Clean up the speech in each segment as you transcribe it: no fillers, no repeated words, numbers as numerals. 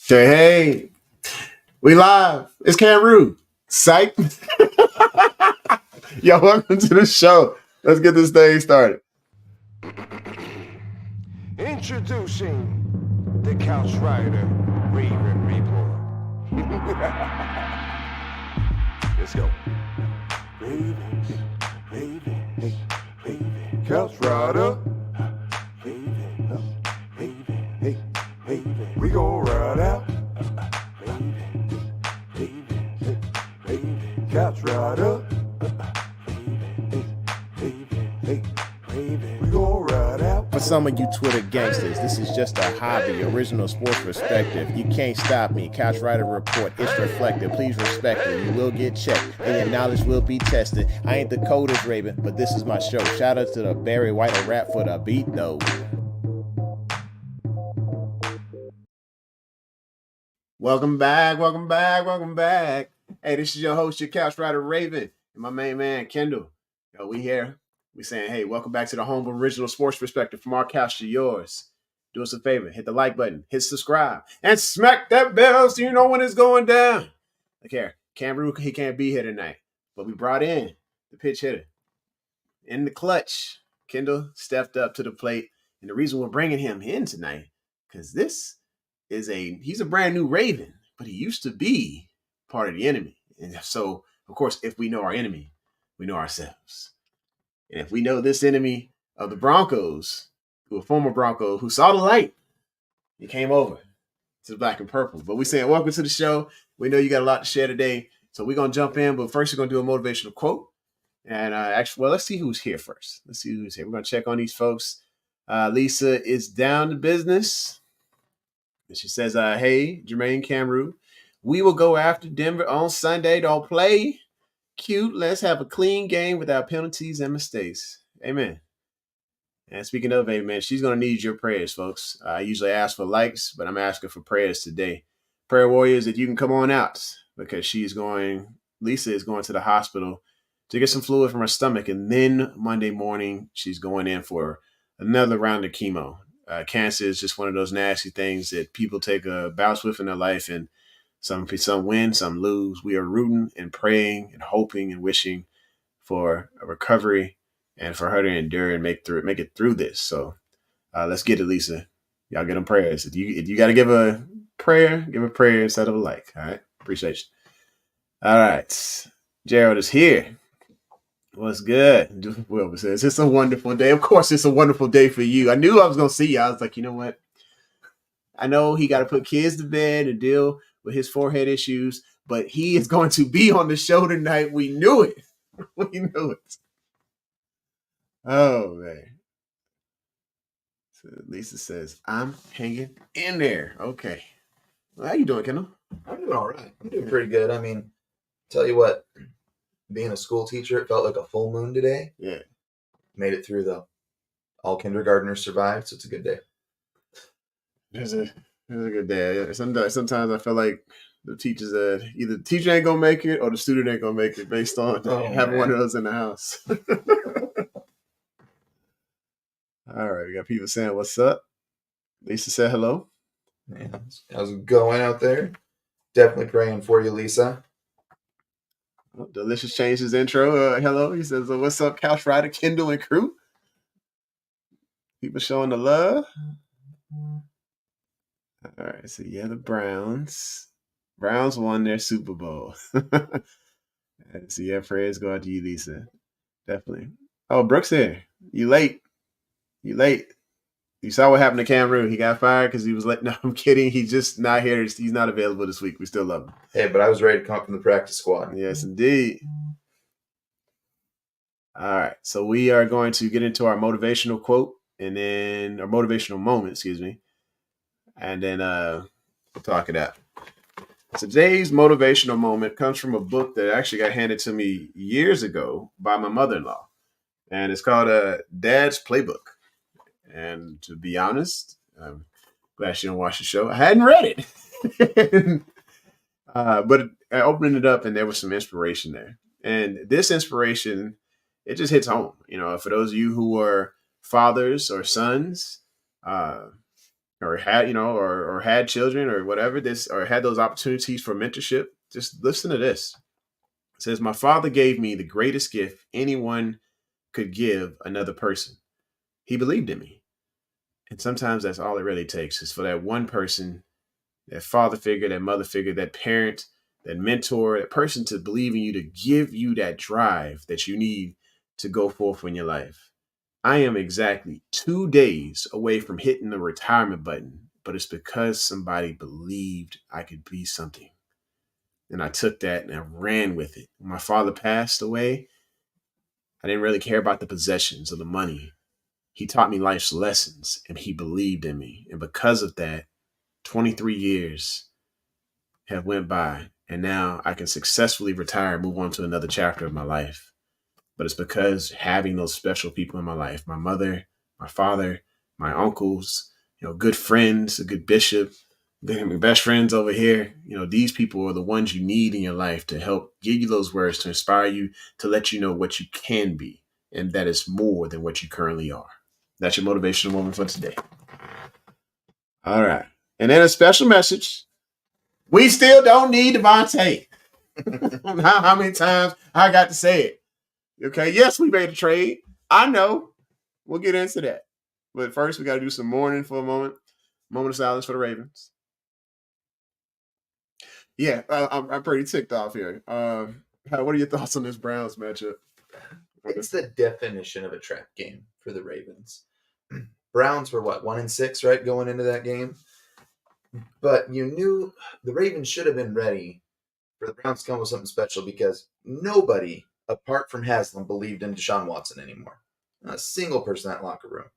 Hey, we live. It's Cameroon. Psych. Yo, welcome to the show. Let's get this thing started. Introducing the Couch Rider Raven Report. Let's go. Ravens, Ravens, Ravens. Couch Rider. Ravens, Ravens, Ravens. We gon' ride out. Ravens, Ravens, Ravens. Couch Rider. We gon' ride out. For some of you Twitter gangsters, this is just a hobby, original sports perspective. You can't stop me. Couch Rider Report, it's reflective. Please respect it. You will get checked, and your knowledge will be tested. I ain't the coldest Raven, but this is my show. Shout out to the Barry White of rap for the beat, though. Welcome back. Hey, this is your host, your Couch Rider Raven, and my main man, Kendall. Yo, we here. We saying, hey, welcome back to the home of original sports perspective from our couch to yours. Do us a favor, hit the like button, hit subscribe, and smack that bell so you know when it's going down. Look here, Cameroon, he can't be here tonight, but we brought in the pitch hitter. In the clutch, Kendall stepped up to the plate, and the reason we're bringing him in tonight, because he's a brand new Raven, but he used to be part of the enemy. And so, of course, if we know our enemy, we know ourselves. And if we know this enemy of the Broncos, a former Bronco who saw the light, he came over to the black and purple. But we're saying, welcome to the show. We know you got a lot to share today. So we're going to jump in. But first, we're going to do a motivational quote. And let's see who's here first. Let's see who's here. We're going to check on these folks. Lisa is down to business. And she says, hey, Jermaine, Cameroon, we will go after Denver on Sunday. Don't play cute. Let's have a clean game without penalties and mistakes. Amen. And speaking of amen, she's going to need your prayers, folks. I usually ask for likes, but I'm asking for prayers today. Prayer warriors, that you can come on out because Lisa is going to the hospital to get some fluid from her stomach. And then Monday morning, she's going in for another round of chemo. Cancer is just one of those nasty things that people take a bout with in their life, and some win, some lose. We are rooting and praying and hoping and wishing for a recovery and for her to endure and make it through this. So let's get it, Lisa. Y'all get them prayers. If you got to give a prayer instead of a like. All right, appreciate you. All right, Gerald is here. What's good? Wilbur says, it's a wonderful day. Of course, it's a wonderful day for you. I knew I was going to see you. I was like, you know what? I know he got to put kids to bed and deal with his forehead issues, but he is going to be on the show tonight. We knew it. We knew it. Oh, man. So Lisa says, I'm hanging in there. Okay. Well, how you doing, Kendall? I'm doing all right. I'm doing pretty good. I mean, tell you what, being a school teacher, it felt like a full moon today. Yeah. Made it through, though. All kindergartners survived, so it's a good day. It's a good day. Sometimes I feel like the teachers either the teacher ain't gonna make it or the student ain't gonna make it based on having one of those in the house. All right, we got people saying what's up. Lisa said hello. Yeah, how's it going out there? Definitely praying for you, Lisa. Delicious changed his intro. Hello, he says, what's up, Couch Rider, Kendall, and crew? People showing the love. All right, so yeah, the Browns won their Super Bowl. So yeah, prayers go out to you, Lisa. Definitely. Oh, Brooks here. You late. You saw what happened to Cameroon. He got fired because he was late. No, I'm kidding. He's just not here. He's not available this week. We still love him. Hey, but I was ready to come up from the practice squad. Yes, indeed. All right, so we are going to get into our motivational quote and then our motivational moment, excuse me. And then we'll talk it out. Today's motivational moment comes from a book that actually got handed to me years ago by my mother-in-law. And it's called Dad's Playbook. And to be honest, I'm glad she didn't watch the show. I hadn't read it. But I opened it up and there was some inspiration there. And this inspiration, it just hits home. You know, for those of you who are fathers or sons, or had, or had children or whatever this, or had those opportunities for mentorship, just listen to this. It says, my father gave me the greatest gift anyone could give another person. He believed in me. And sometimes that's all it really takes is for that one person, that father figure, that mother figure, that parent, that mentor, that person to believe in you, to give you that drive that you need to go forth in your life. I am exactly 2 days away from hitting the retirement button, but it's because somebody believed I could be something. And I took that and I ran with it. When my father passed away, I didn't really care about the possessions or the money. He taught me life's lessons and he believed in me. And because of that, 23 years have went by and now I can successfully retire and move on to another chapter of my life. But it's because having those special people in my life, my mother, my father, my uncles, good friends, a good bishop, my best friends over here, these people are the ones you need in your life to help give you those words, to inspire you, to let you know what you can be. And that is more than what you currently are. That's your motivational moment for today. All right. And then a special message. We still don't need Devontae. How many times I got to say it? Okay. Yes, we made a trade. I know. We'll get into that. But first, we got to do some mourning for a moment. Moment of silence for the Ravens. Yeah, I'm pretty ticked off here. What are your thoughts on this Browns matchup? It's the definition of a trap game for the Ravens. Browns were 1-6, right, going into that game? But you knew the Ravens should have been ready for the Browns to come with something special because nobody, apart from Haslam, believed in Deshaun Watson anymore. Not a single person in that locker room.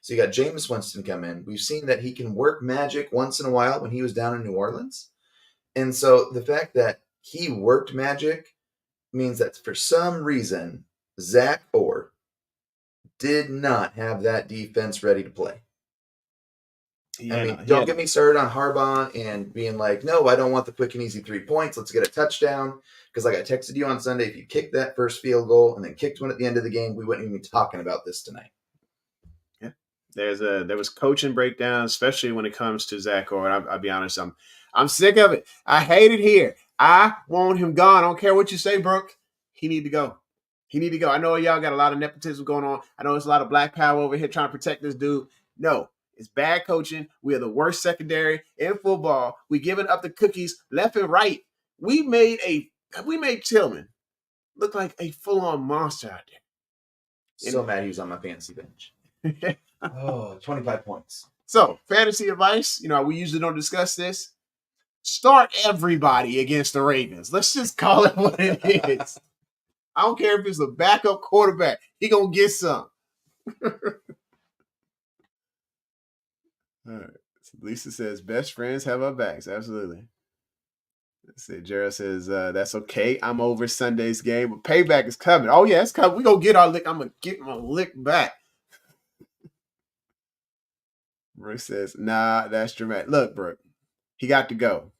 So you got Jameis Winston come in. We've seen that he can work magic once in a while when he was down in New Orleans. And so the fact that he worked magic means that for some reason, Zach Orr did not have that defense ready to play. Don't get me started on Harbaugh and being like, no, I don't want the quick and easy 3 points. Let's get a touchdown. Because like I texted you on Sunday, if you kicked that first field goal and then kicked one at the end of the game, we wouldn't even be talking about this tonight. Yeah, there was coaching breakdown, especially when it comes to Zach Orr. I'll be honest, I'm sick of it. I hate it here. I want him gone. I don't care what you say, Brooke. He need to go. He need to go. I know y'all got a lot of nepotism going on. I know there's a lot of black power over here trying to protect this dude. No. It's bad coaching. We are the worst secondary in football. We giving up the cookies left and right. We made Tillman look like a full-on monster out there. So mad he was on my fantasy bench. 25 points. So, fantasy advice, we usually don't discuss this. Start everybody against the Ravens. Let's just call it what it is. I don't care if it's a backup quarterback. He going to get some. All right. So Lisa says, best friends have our backs. Absolutely. Let's see. Gerald says, that's okay. I'm over Sunday's game, but payback is coming. Oh, yeah, it's coming. We're going to get our lick. I'm going to get my lick back. Brooke says, nah, that's dramatic. Look, Brooke, he got to go.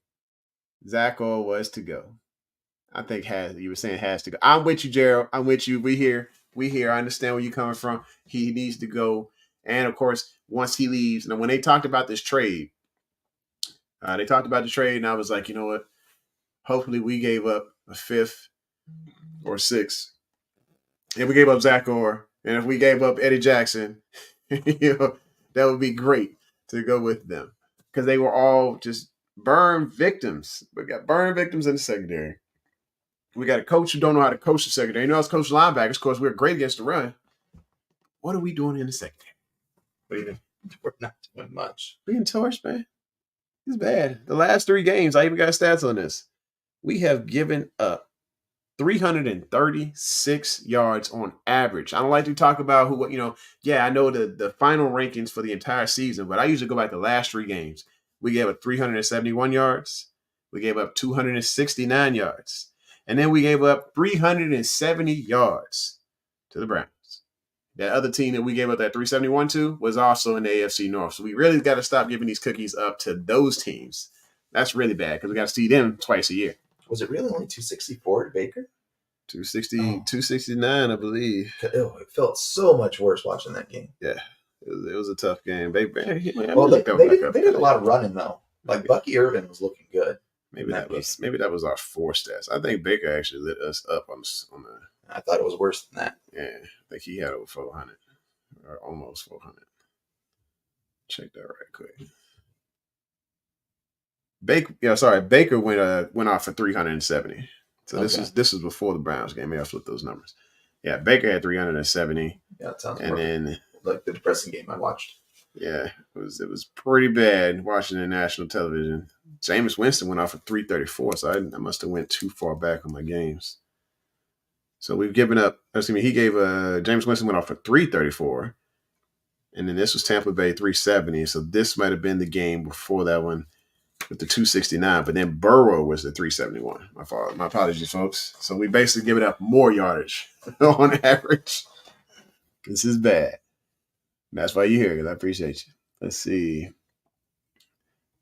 Zach Orr was to go. I think you were saying has to go. I'm with you, Gerald. I'm with you. We here. I understand where you're coming from. He needs to go. And, of course, once he leaves, now when they talked about this trade, and I was like, you know what? Hopefully we gave up a 5th or 6th. And we gave up Zach Orr. And if we gave up Eddie Jackson, that would be great to go with them. Because they were all just burn victims. We got burn victims in the secondary. We got a coach who don't know how to coach the secondary. You know, as coach linebackers, of course, we're great against the run. What are we doing in the secondary? We're not doing much. Being torched, man. It's bad. The last 3 games, I even got stats on this. We have given up 336 yards on average. I don't like to talk about I know the final rankings for the entire season, but I usually go back to the last 3 games. We gave up 371 yards. We gave up 269 yards. And then we gave up 370 yards to the Browns. That other team that we gave up that 371 to was also in the AFC North. So we really got to stop giving these cookies up to those teams. That's really bad because we got to see them twice a year. Was it really only 264 to Baker? 269, I believe. It felt so much worse watching that game. Yeah. It was a tough game. They Well, they back up. they did a lot of running though. Like Bucky Irvin was looking good. Maybe that was our four stats. I think Baker actually lit us up on the. I thought it was worse than that. Yeah, I think he had over 400 or almost 400. Check that right quick. Baker went off for 370. So this is before the Browns game. Maybe I flipped those numbers. Yeah, Baker had 370. Yeah, that sounds. And then like the depressing game I watched. Yeah, it was pretty bad watching the national television. Jameis Winston went off for 334, so I must have went too far back on my games. So we've given up. He gave Jameis Winston went off for 334, and then this was Tampa Bay 370. So this might have been the game before that one with the 269. But then Burrow was the 371. My fault. My apologies, folks. So we basically given up more yardage on average. This is bad. That's why you're here, because I appreciate you. Let's see.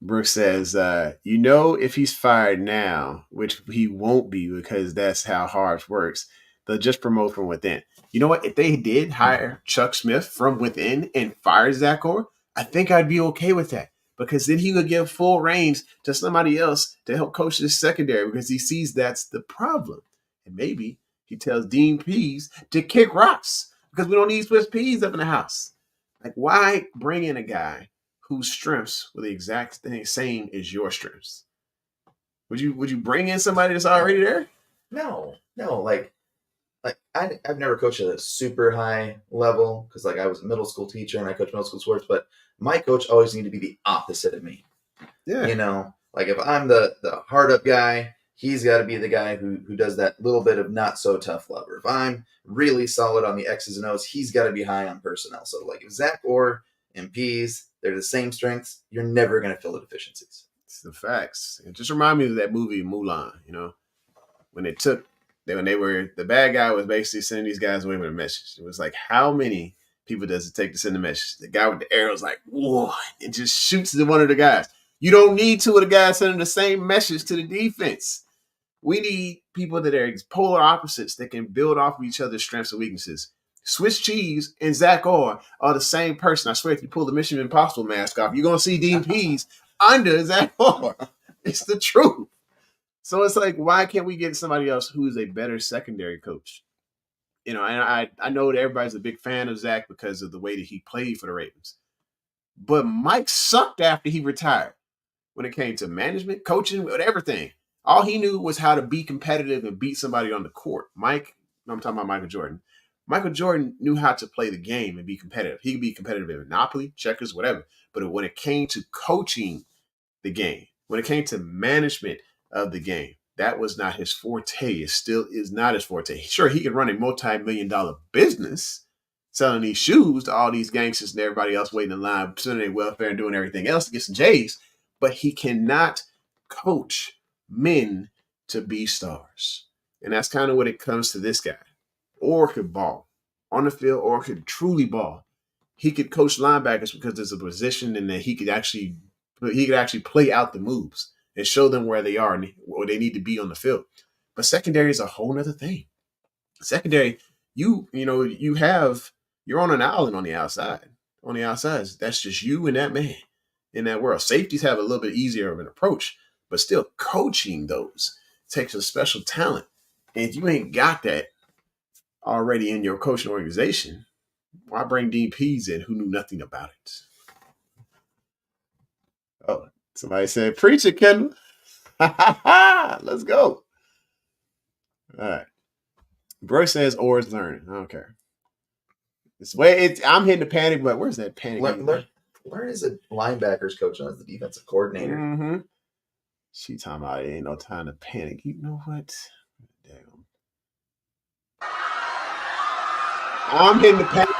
Brooks says, if he's fired now, which he won't be because that's how Harv works, they'll just promote from within. You know what? If they did hire Chuck Smith from within and fire Zach Orr, I think I'd be okay with that, because then he would give full reins to somebody else to help coach this secondary, because he sees that's the problem. And maybe he tells Dean Pease to kick rocks because we don't need Swiss peas up in the house. Like, why bring in a guy whose strengths were the exact same as your strengths? Would you bring in somebody that's already there? No. Like I've never coached at a super high level because I was a middle school teacher and I coached middle school sports, but my coach always needed to be the opposite of me. Yeah. If I'm the hard up guy, he's got to be the guy who does that little bit of not so tough love. Or if I'm really solid on the X's and O's, he's got to be high on personnel. So if Zach Orr and Pease, they're the same strengths, you're never going to fill the deficiencies. It's the facts. It just reminds me of that movie Mulan, when the bad guy was basically sending these guys away with a message. It was like, how many people does it take to send a message? The guy with the arrow's like, whoa, and just shoots at one of the guys. You don't need two of the guys sending the same message to the defense. We need people that are polar opposites that can build off of each other's strengths and weaknesses. Swiss Cheese and Zach Orr are the same person. I swear, if you pull the Mission Impossible mask off, you're going to see Dean Pease under Zach Orr. It's the truth. So it's like, why can't we get somebody else who's a better secondary coach? And I know that everybody's a big fan of Zach because of the way that he played for the Ravens. But Mike sucked after he retired when it came to management, coaching, with everything. All he knew was how to be competitive and beat somebody on the court. I'm talking about Michael Jordan. Michael Jordan knew how to play the game and be competitive. He could be competitive in Monopoly, checkers, whatever. But when it came to coaching the game, when it came to management of the game, that was not his forte. It still is not his forte. Sure, he can run a multi-million-dollar business selling these shoes to all these gangsters and everybody else waiting in line, sending their welfare and doing everything else to get some J's. But he cannot coach men to be stars. And that's kind of what it comes to this guy. Or could ball on the field, or could truly ball. He could coach linebackers because there's a position and that he could actually play out the moves and show them where they are and where they need to be on the field. But secondary is a whole nother thing. Secondary, you're on an island on the outside. On the outside, that's just you and that man in that world. Safeties have a little bit easier of an approach, but still coaching those takes a special talent. And if you ain't got that already in your coaching organization, why bring Dean Pease in who knew nothing about it? Oh, somebody said, preach it, Kendall. Let's go. All right. Brooks says Orr's learning. I don't care. I'm hitting the panic, but where's that panic? Learn is a linebackers coach, not as the defensive coordinator. Mm-hmm. She talking about it ain't no time to panic. You know what? Damn. I'm hitting the panic.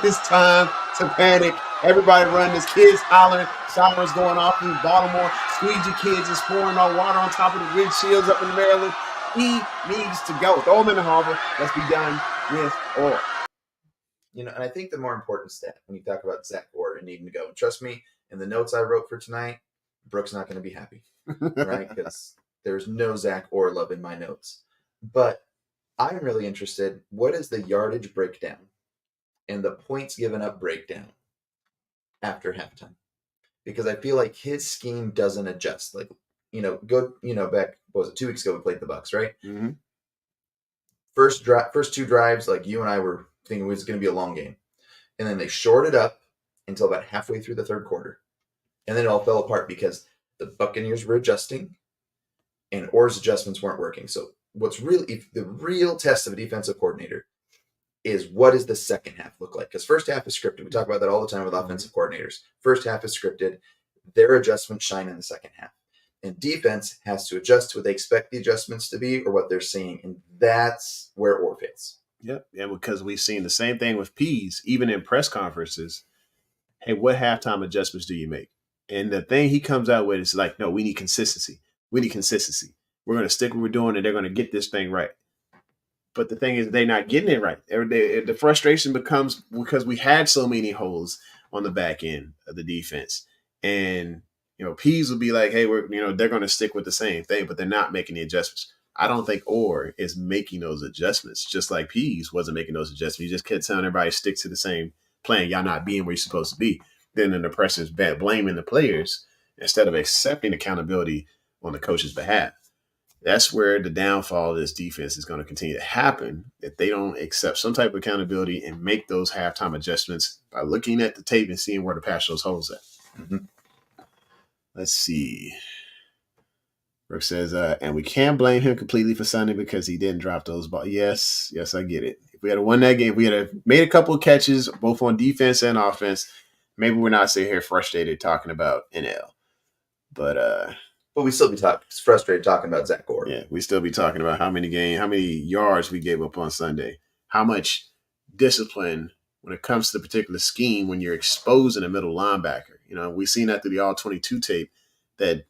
It's time to panic. Everybody run. There's kids hollering. Showers going off in Baltimore. Squeegee kids is pouring all water on top of the windshields up in Maryland. He needs to go. Throw him in the harbor. Let's be done with Orr. And I think the more important stat when you talk about Zach Orr and needing to go, and trust me, in the notes I wrote for tonight, Brooke's not going to be happy, right? Because there's no Zach Orr love in my notes. But I'm really interested. What is the yardage breakdown and the points given up breakdown after halftime. Because I feel like his scheme doesn't adjust. Like, back, what was it, 2 weeks ago we played the Bucks, right? Mm-hmm. First 2 drives, like you and I were thinking it was going to be a long game. And then they shorted up until about halfway through the third quarter. And then it all fell apart because the Buccaneers were adjusting and Orr's adjustments weren't working. So the real test of a defensive coordinator is what does the second half look like? Because first half is scripted. We talk about that all the time with offensive coordinators. First half is scripted. Their adjustments shine in the second half. And defense has to adjust to what they expect the adjustments to be or what they're seeing. And that's where Orr fits. Yep. Yeah, because we've seen the same thing with Pease, even in press conferences. Hey, what halftime adjustments do you make? And the thing he comes out with is like, no, we need consistency. We need consistency. We're going to stick what we're doing, and they're going to get this thing right. But the thing is, they're not getting it right. The frustration becomes because we had so many holes on the back end of the defense. And, Pease will be like, hey, they're going to stick with the same thing, but they're not making the adjustments. I don't think Orr is making those adjustments, just like Pease wasn't making those adjustments. He just kept telling everybody stick to the same plan. Y'all not being where you're supposed to be. Then the press is blaming the players instead of accepting accountability on the coach's behalf. That's where the downfall of this defense is going to continue to happen if they don't accept some type of accountability and make those halftime adjustments by looking at the tape and seeing where to patch those holes at. Mm-hmm. Let's see. Brooke says, and we can't blame him completely for Sunday because he didn't drop those balls. Yes, I get it. If we had won that game, if we had made a couple of catches, both on defense and offense, maybe we're not sitting here frustrated talking about NL. But we still be frustrated talking about Zach Orr. Yeah, we still be talking about how many yards we gave up on Sunday, how much discipline when it comes to the particular scheme when you're exposing a middle linebacker. We've seen that through the All-22 tape that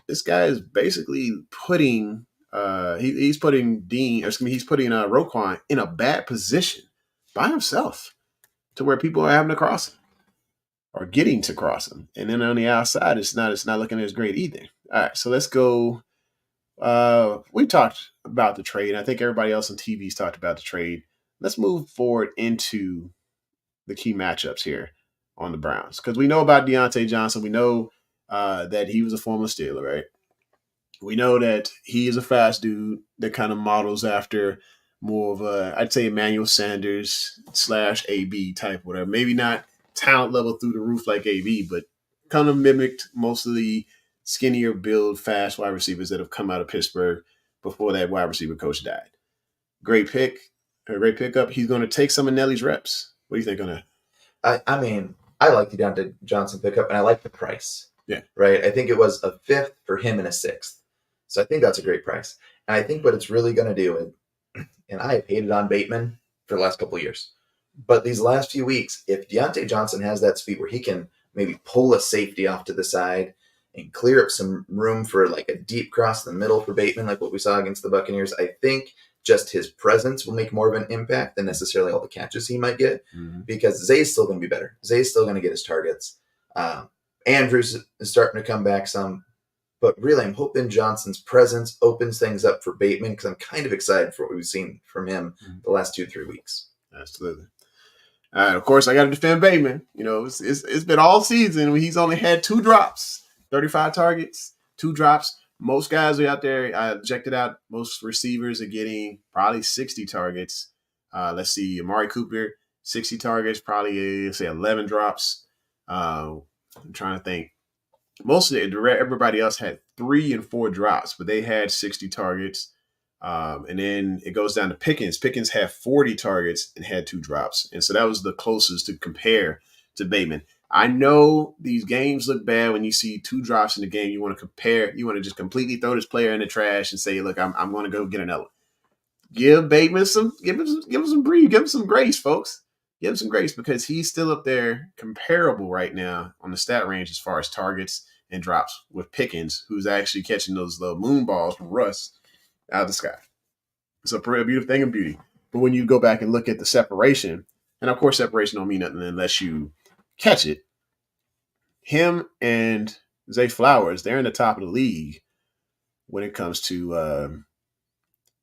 this guy is basically putting he's putting Roquan in a bad position by himself to where people are having to cross him or getting to cross him. And then on the outside, it's not looking as great either. All right, so let's go. We talked about the trade. I think everybody else on TV's talked about the trade. Let's move forward into the key matchups here on the Browns because we know about Deontay Johnson. We know that he was a former Steeler, right? We know that he is a fast dude that kind of models after more of I'd say Emmanuel Sanders / AB type, whatever. Maybe not talent level through the roof like AB, but kind of mimicked most of the skinnier build, fast wide receivers that have come out of Pittsburgh before that wide receiver coach died. Great pickup. He's going to take some of Nelly's reps. What do you think on that? I mean, I like the Deontay Johnson pickup, and I like the price. Yeah. Right? I think it was a 5th for him and a 6th. So I think that's a great price. And I think what it's really going to do, and I have hated on Bateman for the last couple of years, but these last few weeks, if Deontay Johnson has that speed where he can maybe pull a safety off to the side and clear up some room for like a deep cross in the middle for Bateman, like what we saw against the Buccaneers, I think just his presence will make more of an impact than necessarily all the catches he might get because Zay's still going to be better. Zay's still going to get his targets. Andrews is starting to come back some. But really, I'm hoping Johnson's presence opens things up for Bateman because I'm kind of excited for what we've seen from him the last 2-3 weeks. Absolutely. Of course, I got to defend Bateman. It's been all season. He's only had 2 drops, 35 targets, 2 drops. Most guys are out there. I checked it out. Most receivers are getting probably 60 targets. Let's see, Amari Cooper, 60 targets, probably say 11 drops. I'm trying to think. Most of everybody else had 3 and 4 drops, but they had 60 targets. And then it goes down to Pickens. Pickens had 40 targets and had 2 drops. And so that was the closest to compare to Bateman. I know these games look bad when you see 2 drops in the game. You want to compare. You want to just completely throw this player in the trash and say, look, I'm going to go get another one. Give Bateman give him some breathe. Give him some grace, folks. Give him some grace because he's still up there comparable right now on the stat range as far as targets and drops with Pickens, who's actually catching those little moon balls from Russ out of the sky. It's a beautiful thing of beauty. But when you go back and look at the separation, and of course separation don't mean nothing unless you catch it, him and Zay Flowers, they're in the top of the league when it comes to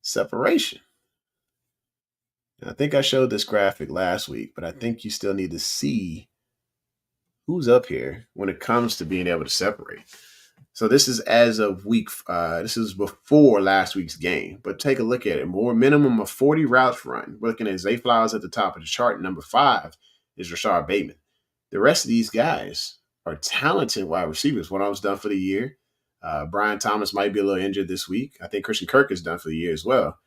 separation. I think I showed this graphic last week, but I think you still need to see who's up here when it comes to being able to separate. So this is as of week. This is before last week's game. But take a look at it. More minimum of 40 routes run. We're looking at Zay Flowers at the top of the chart. Number 5 is Rashard Bateman. The rest of these guys are talented wide receivers. One of them's done for the year. Brian Thomas might be a little injured this week. I think Christian Kirk is done for the year as well.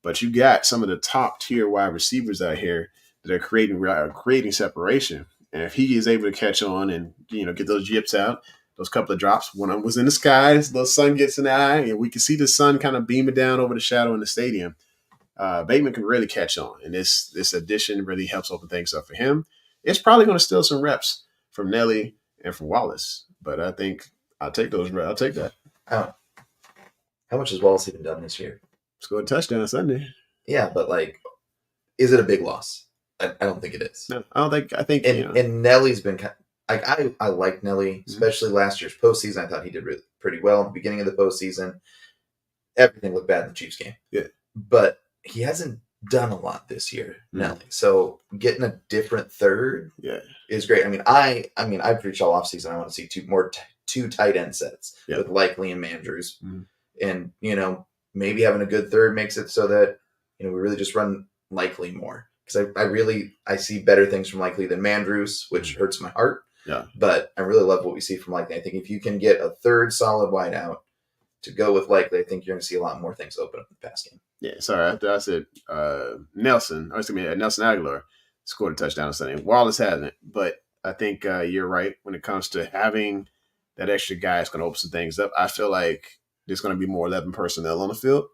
But you got some of the top tier wide receivers out here that are creating separation. And if he is able to catch on and get those yips out, those couple of drops, one of them was in the skies, the sun gets in the eye, and we can see the sun kind of beaming down over the shadow in the stadium. Bateman can really catch on, and this addition really helps open things up for him. It's probably going to steal some reps from Nelly and from Wallace, but I think I'll take those reps. I'll take that. How much has Wallace even done this year? Scored a touchdown Sunday. Yeah, but is it a big loss? I don't think it is. No, I don't think. I think and Nelly's been I like Nelly, especially last year's postseason. I thought he did pretty well in the beginning of the postseason. Everything looked bad in the Chiefs game. Yeah, but he hasn't done a lot this year, Nelly. So getting a different third, is great. I mean, I've preached all offseason. I want to see two tight end sets with Likely and Mandrews, and maybe having a good third makes it so that we really just run Likely more, because I see better things from Likely than Mandrews, which hurts my heart. Yeah, but I really love what we see from Likely. I think if you can get a third solid wideout to go with Likely, I think you're going to see a lot more things open up in the pass game. Yeah, sorry. After I said Nelson Aguilar scored a touchdown on Sunday. Wallace hasn't, but I think you're right when it comes to having that extra guy. It's going to open some things up. I feel like there's going to be more 11 personnel on the field.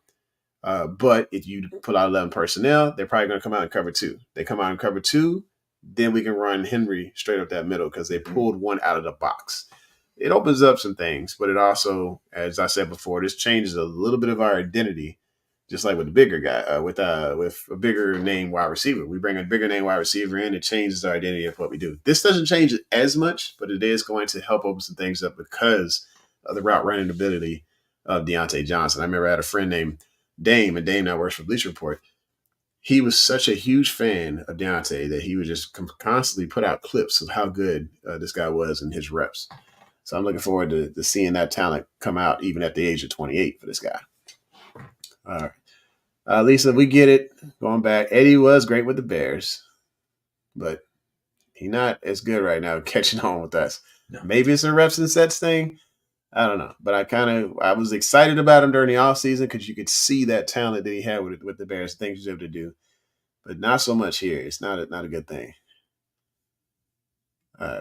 But if you put out 11 personnel, they're probably going to come out and cover 2. They come out and cover 2, then we can run Henry straight up that middle because they pulled one out of the box. It opens up some things, but it also, as I said before, this changes a little bit of our identity, just like with the bigger guy, with a bigger name wide receiver. We bring a bigger name wide receiver in, it changes our identity of what we do. This doesn't change it as much, but it is going to help open some things up because of the route running ability of Deontay Johnson. I remember I had a friend named Dame, and Dame now works for Bleacher Report. He was such a huge fan of Deontay that he would just constantly put out clips of how good this guy was in his reps. So I'm looking forward to seeing that talent come out even at the age of 28 for this guy. All right. Lisa, we get it. Going back, Eddie was great with the Bears, but he's not as good right now catching on with us. No. Maybe it's a reps and sets thing. I don't know. But I was excited about him during the offseason because you could see that talent that he had with the Bears, things he was able to do. But not so much here. It's not a good thing.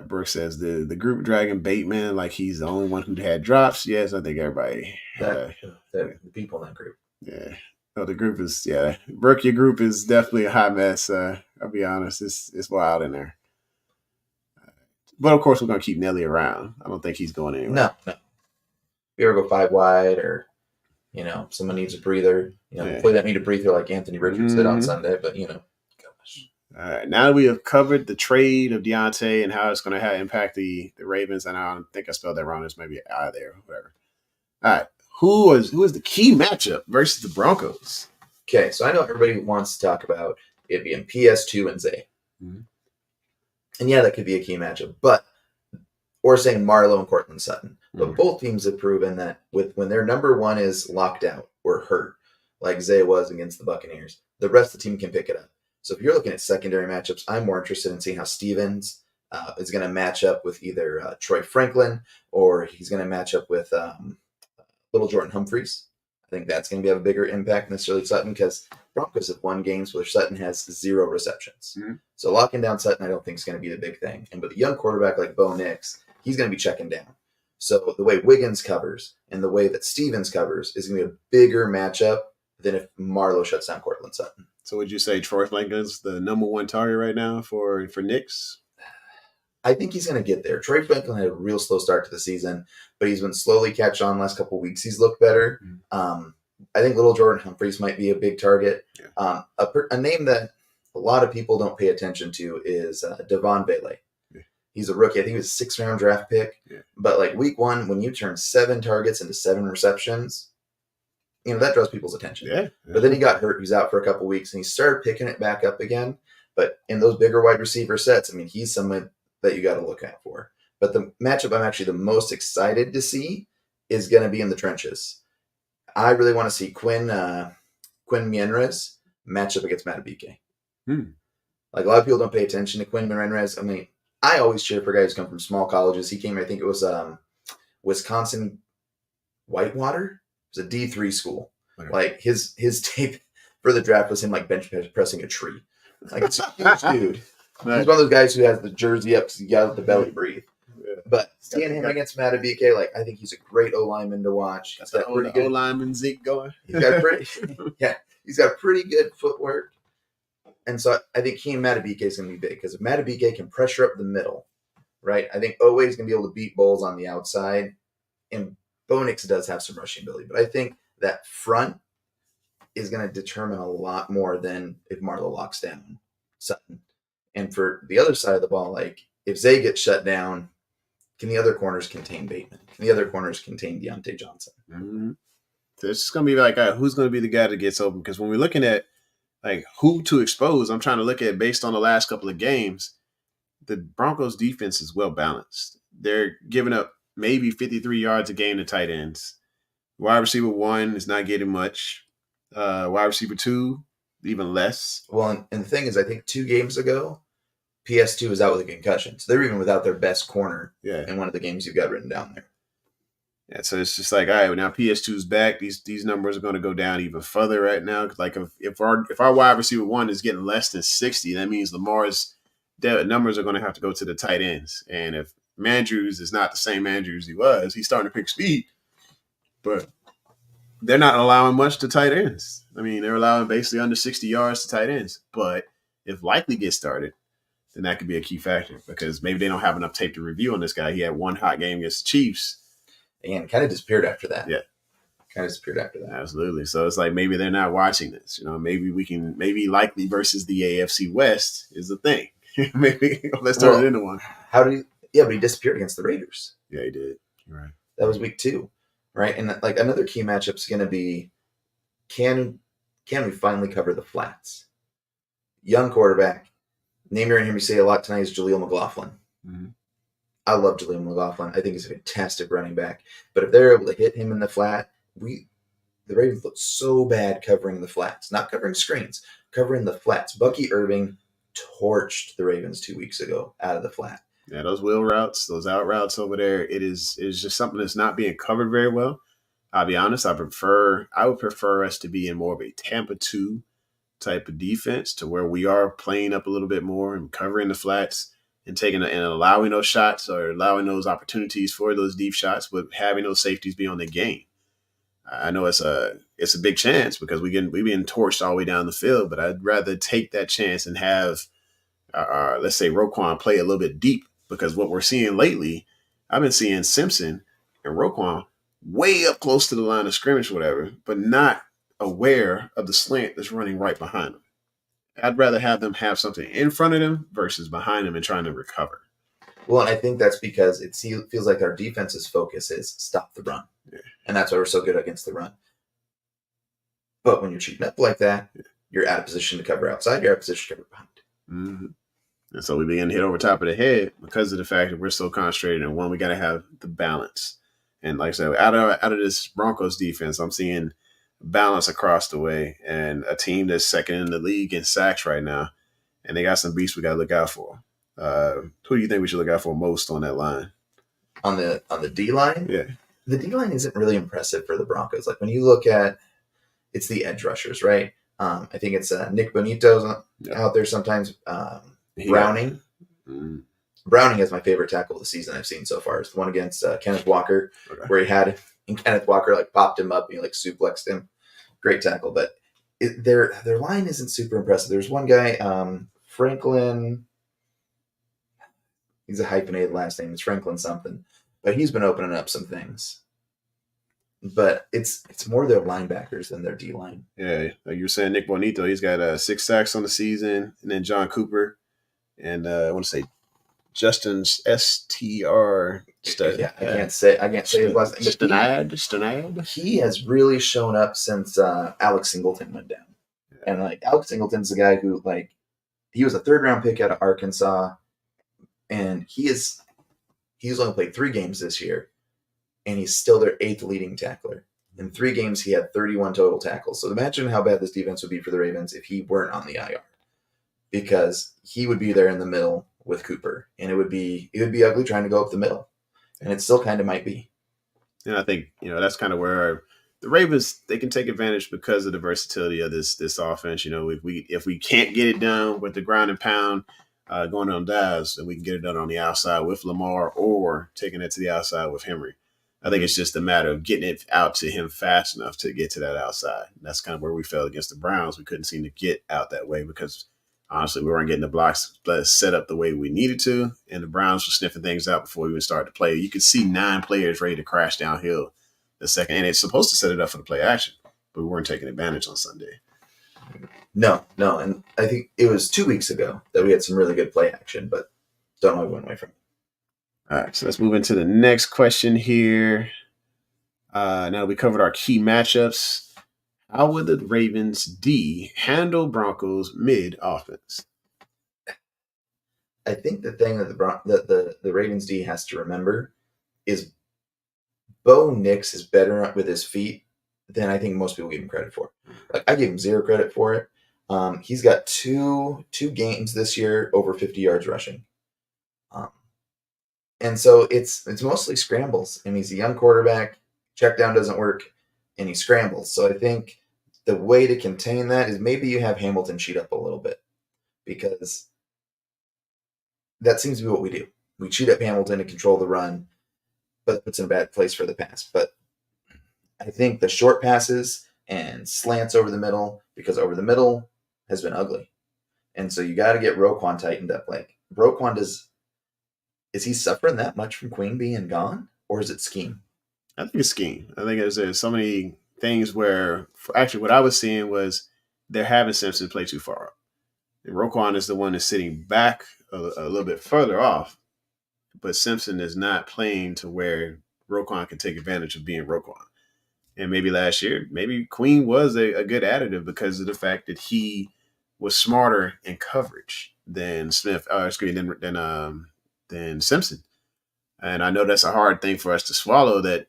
Brooke says the group dragging Bateman like he's the only one who had drops. Yes, I think everybody. The people in that group. Yeah. No, the group is, Brooke, your group is definitely a hot mess. I'll be honest. It's wild in there. But, of course, we're going to keep Nelly around. I don't think he's going anywhere. No. If you ever go 5 wide or, someone needs a breather, play that need a breather like Anthony Richards did on Sunday, but, gosh. All right. Now that we have covered the trade of Deontay and how it's going to impact the Ravens, and I don't think I spelled that wrong. There's maybe an I there, whatever. All right. Who is the key matchup versus the Broncos? Okay, so I know everybody wants to talk about it being PS2 and Zay. Mm-hmm. And that could be a key matchup. Or saying Marlowe and Cortland Sutton. But both teams have proven that when their number one is locked out or hurt, like Zay was against the Buccaneers, the rest of the team can pick it up. So if you're looking at secondary matchups, I'm more interested in seeing how Stevens is going to match up with either Troy Franklin or he's going to match up with Little Jordan Humphreys. I think that's going to have a bigger impact than necessarily Sutton because Broncos have won games where Sutton has 0 receptions. Mm-hmm. So locking down Sutton I don't think is going to be the big thing. And with a young quarterback like Bo Nix, he's going to be checking down. So the way Wiggins covers and the way that Stevens covers is going to be a bigger matchup than if Marlowe shuts down Cortland Sutton. So would you say Troy Franklin's the number one target right now for Nix? I think he's going to get there. Troy Franklin had a real slow start to the season, but he's been slowly catch on last couple of weeks. He's looked better. Mm-hmm. I think Little Jordan Humphreys might be a big target. Yeah. A name that a lot of people don't pay attention to is Devon Bailey. Yeah. He's a rookie. I think he was a 6th-round draft pick. Yeah. But week 1, when you turn 7 targets into 7 receptions, that draws people's attention. Yeah. But then he got hurt. He was out for a couple weeks, and he started picking it back up again. But in those bigger wide receiver sets, he's someone that you got to look out for. But the matchup I'm actually the most excited to see is going to be in the trenches. I really want to see Quinn Mienres match up against Matabike. Like, a lot of people don't pay attention to Quinn Mienres. I always cheer for guys who come from small colleges. He came, I think it was Wisconsin Whitewater. It was a D3 school. Like, his tape for the draft was him like bench pressing a tree. Like, it's a huge dude. He's one of those guys who has the jersey up because he got the belly breathe. Yeah. But seeing him against Matabike, like, I think he's a great O lineman to watch. He's got pretty good O lineman Zeke going. He's got he's got pretty good footwork. And so I think he and Matabike is going to be big because if Matabike can pressure up the middle, right? I think Owe is going to be able to beat Bowles on the outside, and Bonix does have some rushing ability. But I think that front is going to determine a lot more than if Marlowe locks down Sutton. And for the other side of the ball, like, if Zay gets shut down, can the other corners contain Bateman? Can the other corners contain Deontay Johnson? Mm-hmm. So it's just going to be like, who's going to be the guy that gets open? Because when we're looking at like who to expose, I'm trying to look at based on the last couple of games, the Broncos defense is well balanced. They're giving up maybe 53 yards a game to tight ends. Wide receiver 1 is not getting much. Wide receiver 2, even less. Well, and the thing is, I think 2 games ago, PS2 was out with a concussion. So they're even without their best corner in one of the games you've got written down there. Yeah, so it's just like, all right, now PS2's back. These numbers are going to go down even further right now. Like if our wide receiver 1 is getting less than 60, that means Lamar's numbers are going to have to go to the tight ends. And if Mandrews is not the same Mandrews he was, he's starting to pick speed, but they're not allowing much to tight ends. They're allowing basically under 60 yards to tight ends. But if Likely gets started, then that could be a key factor because maybe they don't have enough tape to review on this guy. He had one hot game against the Chiefs. And kind of disappeared after that. Yeah. Kind of disappeared after that. Absolutely. So it's like maybe they're not watching this. Maybe Likely versus the AFC West is the thing. Maybe let's turn it into one. But he disappeared against the Raiders. Yeah, he did. You're right. That was week 2. Right? And like another key matchup is going to be can we finally cover the flats? Young quarterback. Name you're going to hear me say a lot tonight is Jaleel McLaughlin. Mm-hmm. I love Jaleel McLaughlin. I think he's a fantastic running back. But if they're able to hit him in the flat, the Ravens look so bad covering the flats. Not covering screens, covering the flats. Bucky Irving torched the Ravens 2 weeks ago out of the flat. Yeah, those wheel routes, those out routes over there, it is just something that's not being covered very well. I'll be honest, I would prefer us to be in more of a Tampa 2 type of defense to where we are playing up a little bit more and covering the flats and taking and allowing those shots or allowing those opportunities for those deep shots, but having those safeties be on the game. I know it's a big chance because we've been torched all the way down the field, but I'd rather take that chance and have, let's say, Roquan play a little bit deep because what we're seeing lately, I've been seeing Simpson and Roquan way up close to the line of scrimmage, whatever, but not aware of the slant that's running right behind them. I'd rather have them have something in front of them versus behind them and trying to recover. Well, and I think that's because it feels like our defense's focus is stop the run. Yeah. And that's why we're so good against the run. But when you're cheating up like that, you're out of position to cover outside, you're out of position to cover behind. Mm-hmm. And so we begin to hit over top of the head because of the fact that we're so concentrated. And one, we got to have the balance. And like I said, out of this Broncos defense, I'm seeing balance across the way and a team that's second in the league in sacks right now. And they got some beasts we got to look out for. Who do you think we should look out for most on that line? On the D line? Yeah. The D line isn't really impressive for the Broncos. Like when you look at it's the edge rushers, right? I think it's Nick Bonito's out there sometimes. Browning. Browning is my favorite tackle of the season I've seen so far. It's the one against Kenneth Walker, where he had and Kenneth Walker like popped him up and he like suplexed him. Great tackle, but their line isn't super impressive. There's one guy, Franklin. He's a hyphenated last name. It's Franklin something, but he's been opening up some things. But it's more their linebackers than their D line. Yeah, like you were saying, Nick Bonito, he's got 6 sacks on the season, and then John Cooper, and I want to say Justin's STR. Yeah, I can't say his last name. Stanad. He has really shown up since Alex Singleton went down. And like Alex Singleton's the guy who he was a 3rd round pick out of Arkansas, and he's only played 3 games this year, and he's still their 8th leading tackler. In 3 games, he had 31 total tackles. So imagine how bad this defense would be for the Ravens if he weren't on the IR, because he would be there in the middle with Cooper, and it would be ugly trying to go up the middle, and it still kind of might be. And I think that's kind of where the Ravens, they can take advantage because of the versatility of this offense. If we can't get it done with the ground and pound going on dives, then we can get it done on the outside with Lamar or taking it to the outside with Henry. I think it's just a matter of getting it out to him fast enough to get to that outside. And that's kind of where we fell against the Browns. We couldn't seem to get out that way because, honestly, we weren't getting the blocks set up the way we needed to, and the Browns were sniffing things out before we even started to play. You could see 9 players ready to crash downhill the second, and it's supposed to set it up for the play action, but we weren't taking advantage on Sunday. No, and I think it was 2 weeks ago that we had some really good play action, but don't know we went away from it. All right, so let's move into the next question here. Now that we covered our key matchups, how would the Ravens D handle Broncos mid offense? I think the thing that the Ravens D has to remember is Bo Nix is better with his feet than I think most people give him credit for. Like, I give him 0 credit for it. He's got two games this year over 50 yards rushing. And so it's mostly scrambles. And he's a young quarterback. Check down doesn't work, and he scrambles. So I think the way to contain that is maybe you have Hamilton cheat up a little bit, because that seems to be what we do. We cheat up Hamilton to control the run, but it puts in a bad place for the pass. But I think the short passes and slants over the middle, because over the middle has been ugly. And so you got to get Roquan tightened up. Like, Roquan is he suffering that much from Queen being gone, or is it scheme? I think it's scheme. I think there's so many things where, actually, what I was seeing was they're having Simpson play too far up. And Roquan is the one that's sitting back a little bit further off, but Simpson is not playing to where Roquan can take advantage of being Roquan. And maybe last year, maybe Queen was a good additive because of the fact that he was smarter in coverage than than Simpson. And I know that's a hard thing for us to swallow, that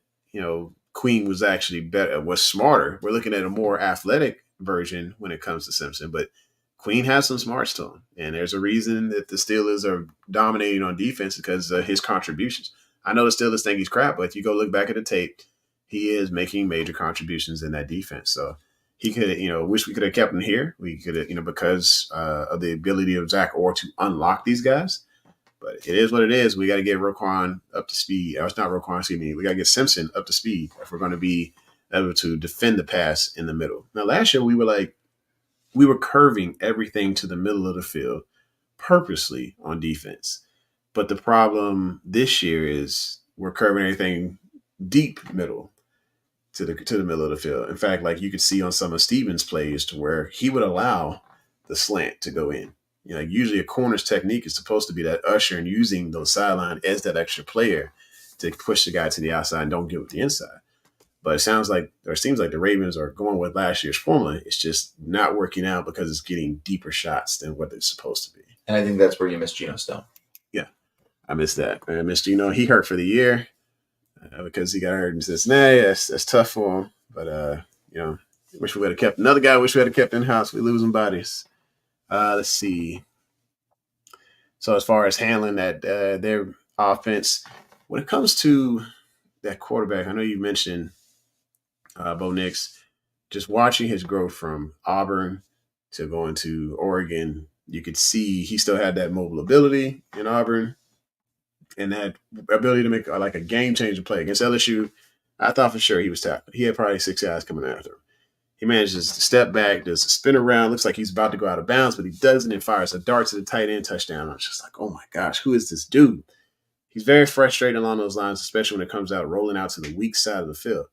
Queen was actually better, was smarter. We're looking at a more athletic version when it comes to Simpson, but Queen has some smarts to him. And there's a reason that the Steelers are dominating on defense, because of his contributions. I know the Steelers think he's crap, but if you go look back at the tape, he is making major contributions in that defense. So he could, wish we could have kept him here. We could have, because of the ability of Zach Orr to unlock these guys. But it is what it is. We got to get Roquan up to speed. It's not Roquan, excuse me. We got to get Simpson up to speed if we're going to be able to defend the pass in the middle. Now, last year we were curving everything to the middle of the field purposely on defense. But the problem this year is we're curving everything deep middle to the middle of the field. In fact, like you could see on some of Stevens' plays, to where he would allow the slant to go in. Usually a corner's technique is supposed to be that usher and using those sideline as that extra player to push the guy to the outside and don't get with the inside. But it seems like the Ravens are going with last year's formula. It's just not working out because it's getting deeper shots than what it's supposed to be. And I think that's where you miss Geno Stone. Yeah, I missed that. I missed Geno. He hurt for the year because he got hurt in Cincinnati. That's tough for him. But, wish we would have kept another guy. Wish we had kept in-house. We're losing bodies. Let's see. So as far as handling that their offense, when it comes to that quarterback, I know you mentioned Bo Nix. Just watching his growth from Auburn to going to Oregon, you could see he still had that mobile ability in Auburn and that ability to make like a game-changing play. Against LSU, I thought for sure he was tackled. He had probably 6 guys coming after him. He manages to step back, does a spin around, looks like he's about to go out of bounds, but he doesn't, and fires a dart to the tight end touchdown. I was just like, oh my gosh, who is this dude? He's very frustrating along those lines, especially when it comes out rolling out to the weak side of the field.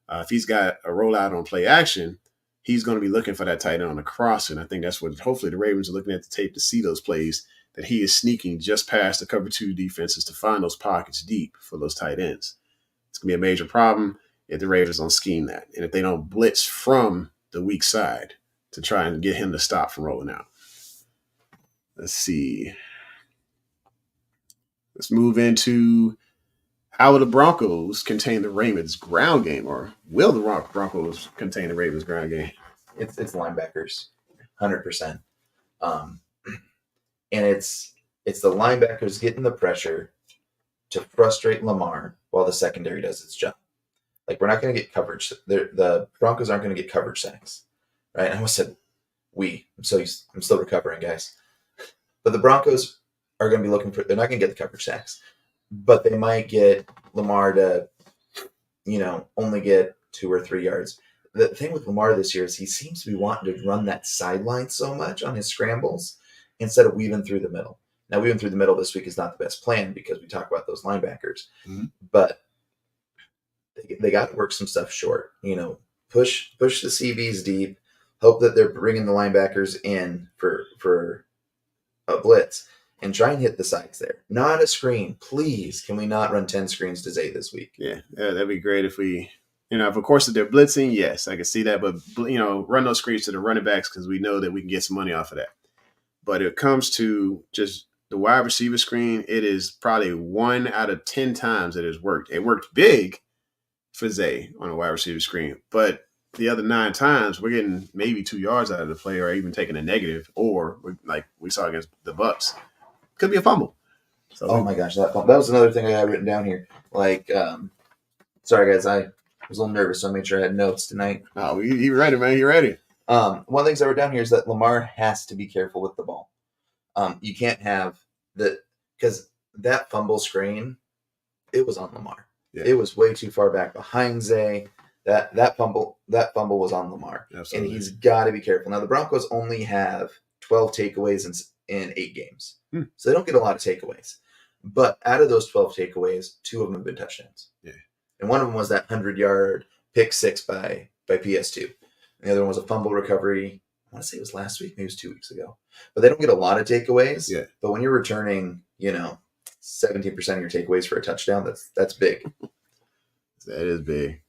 If he's got a rollout on play action, he's going to be looking for that tight end on the crosser, and I think that's what hopefully the Ravens are looking at the tape to see those plays that he is sneaking just past the cover 2 defenses to find those pockets deep for those tight ends. It's going to be a major problem if the Ravens don't scheme that, and if they don't blitz from the weak side to try and get him to stop from rolling out. Let's see. Let's move into how will the Broncos contain the Ravens' ground game, or will the Broncos contain the Ravens' ground game? It's linebackers, 100%. And it's the linebackers getting the pressure to frustrate Lamar while the secondary does its job. Like, we're not going to get coverage. The Broncos aren't going to get coverage sacks, right? I almost said we. I'm still recovering, guys. But the Broncos are going to be looking for. They're not going to get the coverage sacks, but they might get Lamar to, only get 2 or 3 yards. The thing with Lamar this year is he seems to be wanting to run that sideline so much on his scrambles instead of weaving through the middle. Now, weaving through the middle this week is not the best plan because we talk about those linebackers, but they got to work some stuff short. Push the CBs deep. Hope that they're bringing the linebackers in for a blitz and try and hit the sides there. Not a screen, please. Can we not run 10 screens to Zay this week? Yeah, that'd be great if we. If of course if they're blitzing, yes, I can see that. But run those screens to the running backs because we know that we can get some money off of that. But it comes to just the wide receiver screen, it is probably 1 out of 10 times that it's worked. It worked big for Zay on a wide receiver screen, but the other 9 times we're getting maybe 2 yards out of the play, or even taking a negative, or like we saw against the Bucs, could be a fumble. So, oh my gosh, that was another thing I had written down here. Like, sorry guys, I was a little nervous, so I made sure I had notes tonight. Oh, you ready, man? You ready? One of the things I wrote down here is that Lamar has to be careful with the ball. You can't have because that fumble screen, it was on Lamar. Yeah. It was way too far back behind Zay. That fumble was on Lamar. Absolutely. And he's got to be careful. Now the Broncos only have 12 takeaways in 8 games, so they don't get a lot of takeaways. But out of those 12 takeaways, 2 of them have been touchdowns. Yeah, and one of them was that 100-yard pick 6 by PS2. And the other one was a fumble recovery. I want to say it was last week, maybe it was 2 weeks ago. But they don't get a lot of takeaways. Yeah. But when you're returning, 17% of your takeaways for a touchdown, that's big. That is big.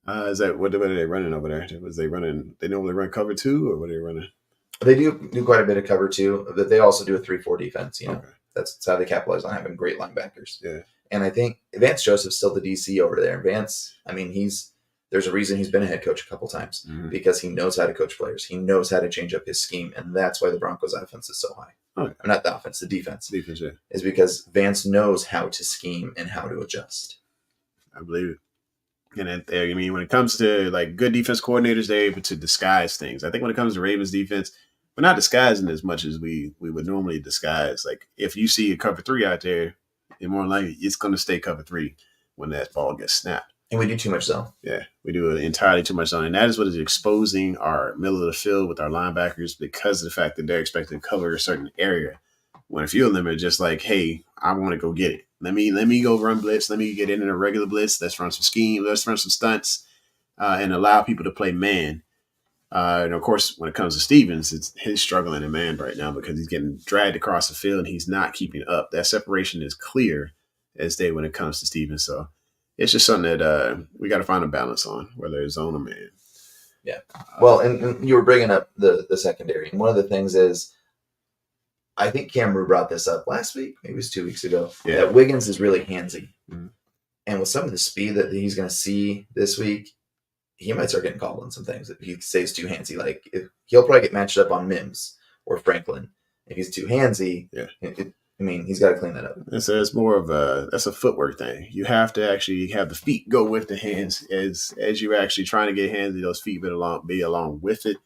Is that what are they running over there? Was they running? They normally run cover 2, or what are they running? They do quite a bit of cover 2, but they also do a 3-4 defense. Okay. That's how they capitalize on having great linebackers. Yeah. And I think Vance Joseph's still the DC over there. Vance, there's a reason he's been a head coach a couple times because he knows how to coach players. He knows how to change up his scheme, and that's why the Broncos' offense is so high. Okay. Or not the offense, the defense. Defense, yeah. Is because Vance knows how to scheme and how to adjust. I believe it. And when it comes to like good defense coordinators, they're able to disguise things. I think when it comes to Ravens defense, we're not disguising as much as we would normally disguise. Like if you see a cover 3 out there, and more likely it's going to stay cover 3 when that ball gets snapped. And we do too much zone. Yeah, we do entirely too much zone. And that is what is exposing our middle of the field with our linebackers because of the fact that they're expected to cover a certain area. When a few of them are just like, hey, I want to go get it. Let me go run blitz. Let me get in a regular blitz. Let's run some scheme. Let's run some stunts and allow people to play man. And, of course, when it comes to Stevens, he's struggling in man right now because he's getting dragged across the field and he's not keeping up. That separation is clear as day when it comes to Stevens. So it's just something that we got to find a balance on, whether it's zone or man. Yeah. Well, and you were bringing up the secondary. And one of the things is, I think Cameron brought this up last week, maybe it was 2 weeks ago, that Wiggins is really handsy. Mm-hmm. And with some of the speed that he's going to see this week, he might start getting called on some things if he stays too handsy. Like he'll probably get matched up on Mims or Franklin. If he's too handsy, he's got to clean that up. And so it's more of that's a footwork thing. You have to actually have the feet go with the hands as you're actually trying to get handsy. Those feet be along with it.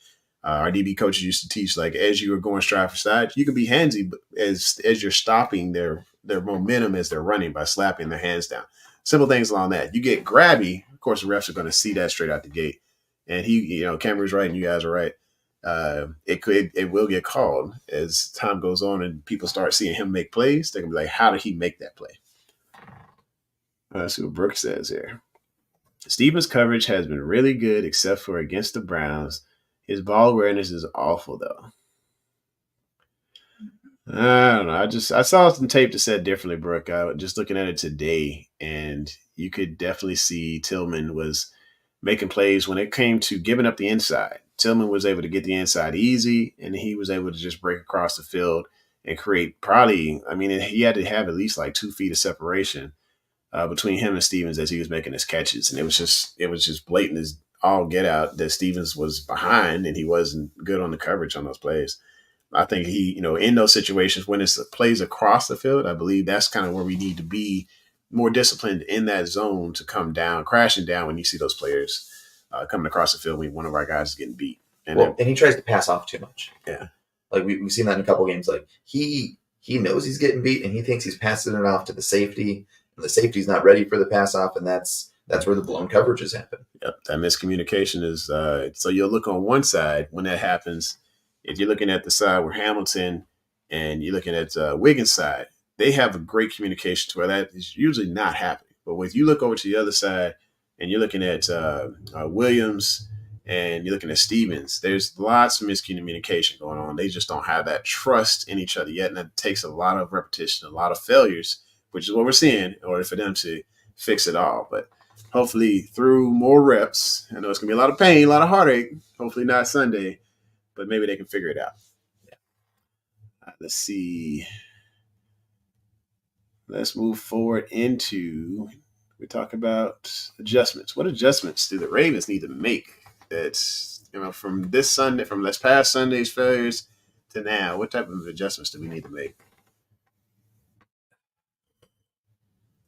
Our DB coaches used to teach, like, as you were going stride for side, you can be handsy as you're stopping their momentum as they're running by slapping their hands down. Simple things along that. You get grabby, of course, the refs are going to see that straight out the gate. And Cameron's right and you guys are right. It will get called as time goes on and people start seeing him make plays. They're going to be like, how did he make that play? Let's see what Brooke says here. Stevens' coverage has been really good except for against the Browns. His ball awareness is awful, though. I don't know. I saw some tape that said differently, Brooke. Just looking at it today, and you could definitely see Tillman was making plays when it came to giving up the inside. Tillman was able to get the inside easy, and he was able to just break across the field and create probably. I mean, he had to have at least like 2 feet of separation between him and Stevens as he was making his catches, and it was just blatant as all get out that Stevens was behind and he wasn't good on the coverage on those plays. I think he, in those situations when it's plays across the field, I believe that's kind of where we need to be more disciplined in that zone to come down, crashing down when you see those players coming across the field when one of our guys is getting beat. And he tries to pass off too much. Yeah. Like we've seen that in a couple games. Like he knows he's getting beat and he thinks he's passing it off to the safety, and the safety's not ready for the pass off, and that's where the blown coverages happen. Yep, that miscommunication is so you'll look on one side when that happens. If you're looking at the side where Hamilton and you're looking at Wiggins' side, they have a great communication to where that is usually not happening. But when you look over to the other side and you're looking at Williams and you're looking at Stevens, there's lots of miscommunication going on. They just don't have that trust in each other yet. And it takes a lot of repetition, a lot of failures, which is what we're seeing in order for them to fix it all. But hopefully through more reps, I know it's going to be a lot of pain, a lot of heartache, hopefully not Sunday, but maybe they can figure it out. Yeah. Let's see. Let's move forward into, we talk about adjustments. What adjustments do the Ravens need to make? That's, from this Sunday, from this past Sunday's failures to now, what type of adjustments do we need to make?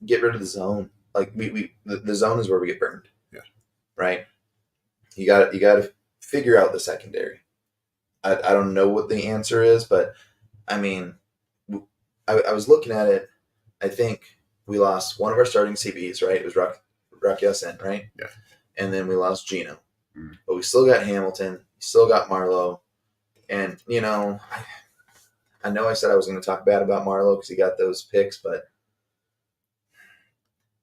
Get rid of the zone. Like the zone is where we get burned. Yeah. Right. You got to figure out the secondary. I don't know what the answer is, but I mean, I was looking at it. I think we lost one of our starting CBs, right? It was Rock Yasin, right? Yeah. And then we lost Gino. But we still got Hamilton. We still got Marlowe. And, I know I said I was going to talk bad about Marlowe because he got those picks, but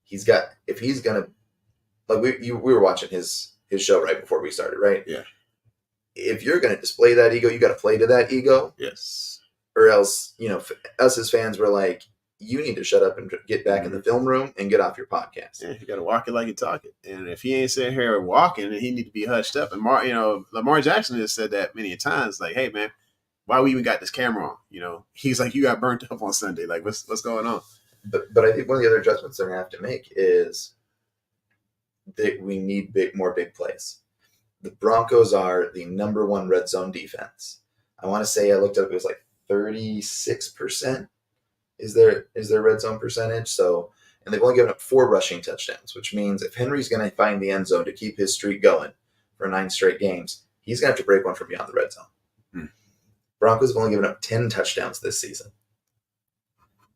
if he's going to, like we were watching his show right before we started, right? Yeah. If you're going to display that ego, you got to play to that ego. Yes. Or else, us as fans were like, you need to shut up and get back in the film room and get off your podcast. Yeah, you got to walk it like you talk it. And if he ain't sitting here walking, then he need to be hushed up. And Lamar Jackson has said that many times, like, hey, man, why we even got this camera on? He's like, you got burnt up on Sunday. Like, what's going on? But I think one of the other adjustments they're going to have to make is that we need more big plays. The Broncos are the number one red zone defense. I want to say I looked up, it was like 36%. Is their red zone percentage. So, and they've only given up 4 rushing touchdowns, which means if Henry's going to find the end zone to keep his streak going for 9 straight games, he's going to have to break one from beyond the red zone. Broncos have only given up 10 touchdowns this season.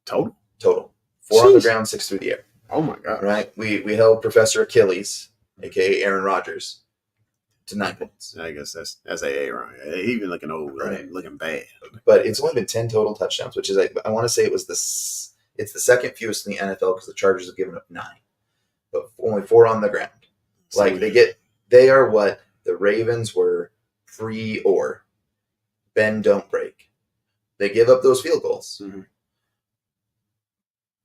Total. 4 on the ground, 6 through the air. Oh my God. Right. We held Professor Achilles, aka Aaron Rodgers, to 9 points. I guess that's Aaron. He been looking old, right? Looking bad. But it's only been 10 total touchdowns, which is I want to say it's the second fewest in the NFL because the Chargers have given up 9, but only 4 on the ground. Like they are what the Ravens were pre-or bend don't break. They give up those field goals,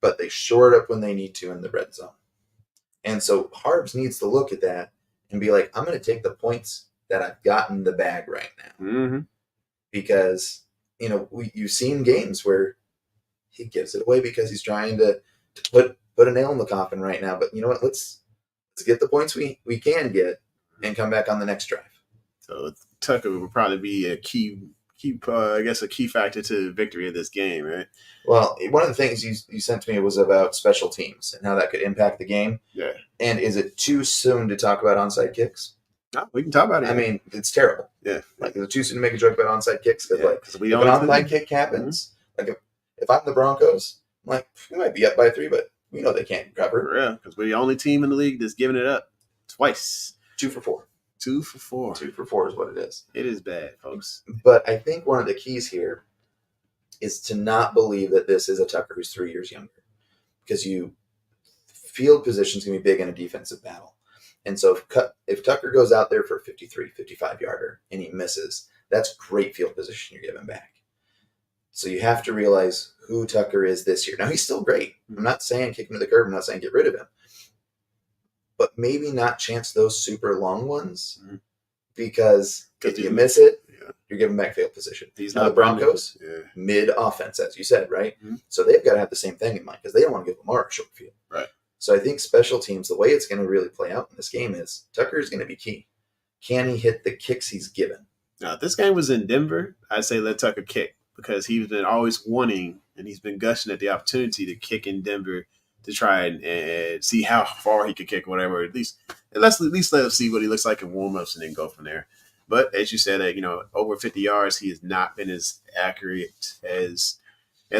but they shore it up when they need to in the red zone. And so Harbs needs to look at that and be like, I'm going to take the points that I've got in the bag right now. Because, you've seen games where he gives it away because he's trying to put a nail in the coffin right now. But you know what? Let's get the points we can get and come back on the next drive. So Tucker would probably be a key factor to the victory of this game, right? Well, one of the things you sent to me was about special teams and how that could impact the game. Yeah. And is it too soon to talk about onside kicks? No, we can talk about it. I mean, it's terrible. Yeah. Like, is it too soon to make a joke about onside kicks? Because if an onside kick happens, like if I'm the Broncos, I'm like, we might be up by 3, but we know they can't cover. Yeah, because we're the only team in the league that's giving it up twice. 2 for 4. 2 for 4. 2 for 4 is what it is. It is bad, folks. But I think one of the keys here is to not believe that this is a Tucker who's 3 years younger. Because field position is going to be big in a defensive battle. And so if Tucker goes out there for a 53, 55-yarder and he misses, that's great field position you're giving back. So you have to realize who Tucker is this year. Now, he's still great. I'm not saying kick him to the curb. I'm not saying get rid of him. But maybe not chance those super long ones because if you miss it, you're giving back field position. He's now, not the Broncos, yeah. mid-offense, as you said, right? So they've got to have the same thing in mind because they don't want to give Lamar a short field. Right. So I think special teams, the way it's going to really play out in this game is Tucker is going to be key. Can he hit the kicks he's given? Now, if this game was in Denver, I'd say let Tucker kick because he's been always wanting and he's been gushing at the opportunity to kick in Denver to try and see how far he could kick or whatever. At least let us see what he looks like in warm-ups and then go from there. But as you said, over 50 yards, he has not been as accurate as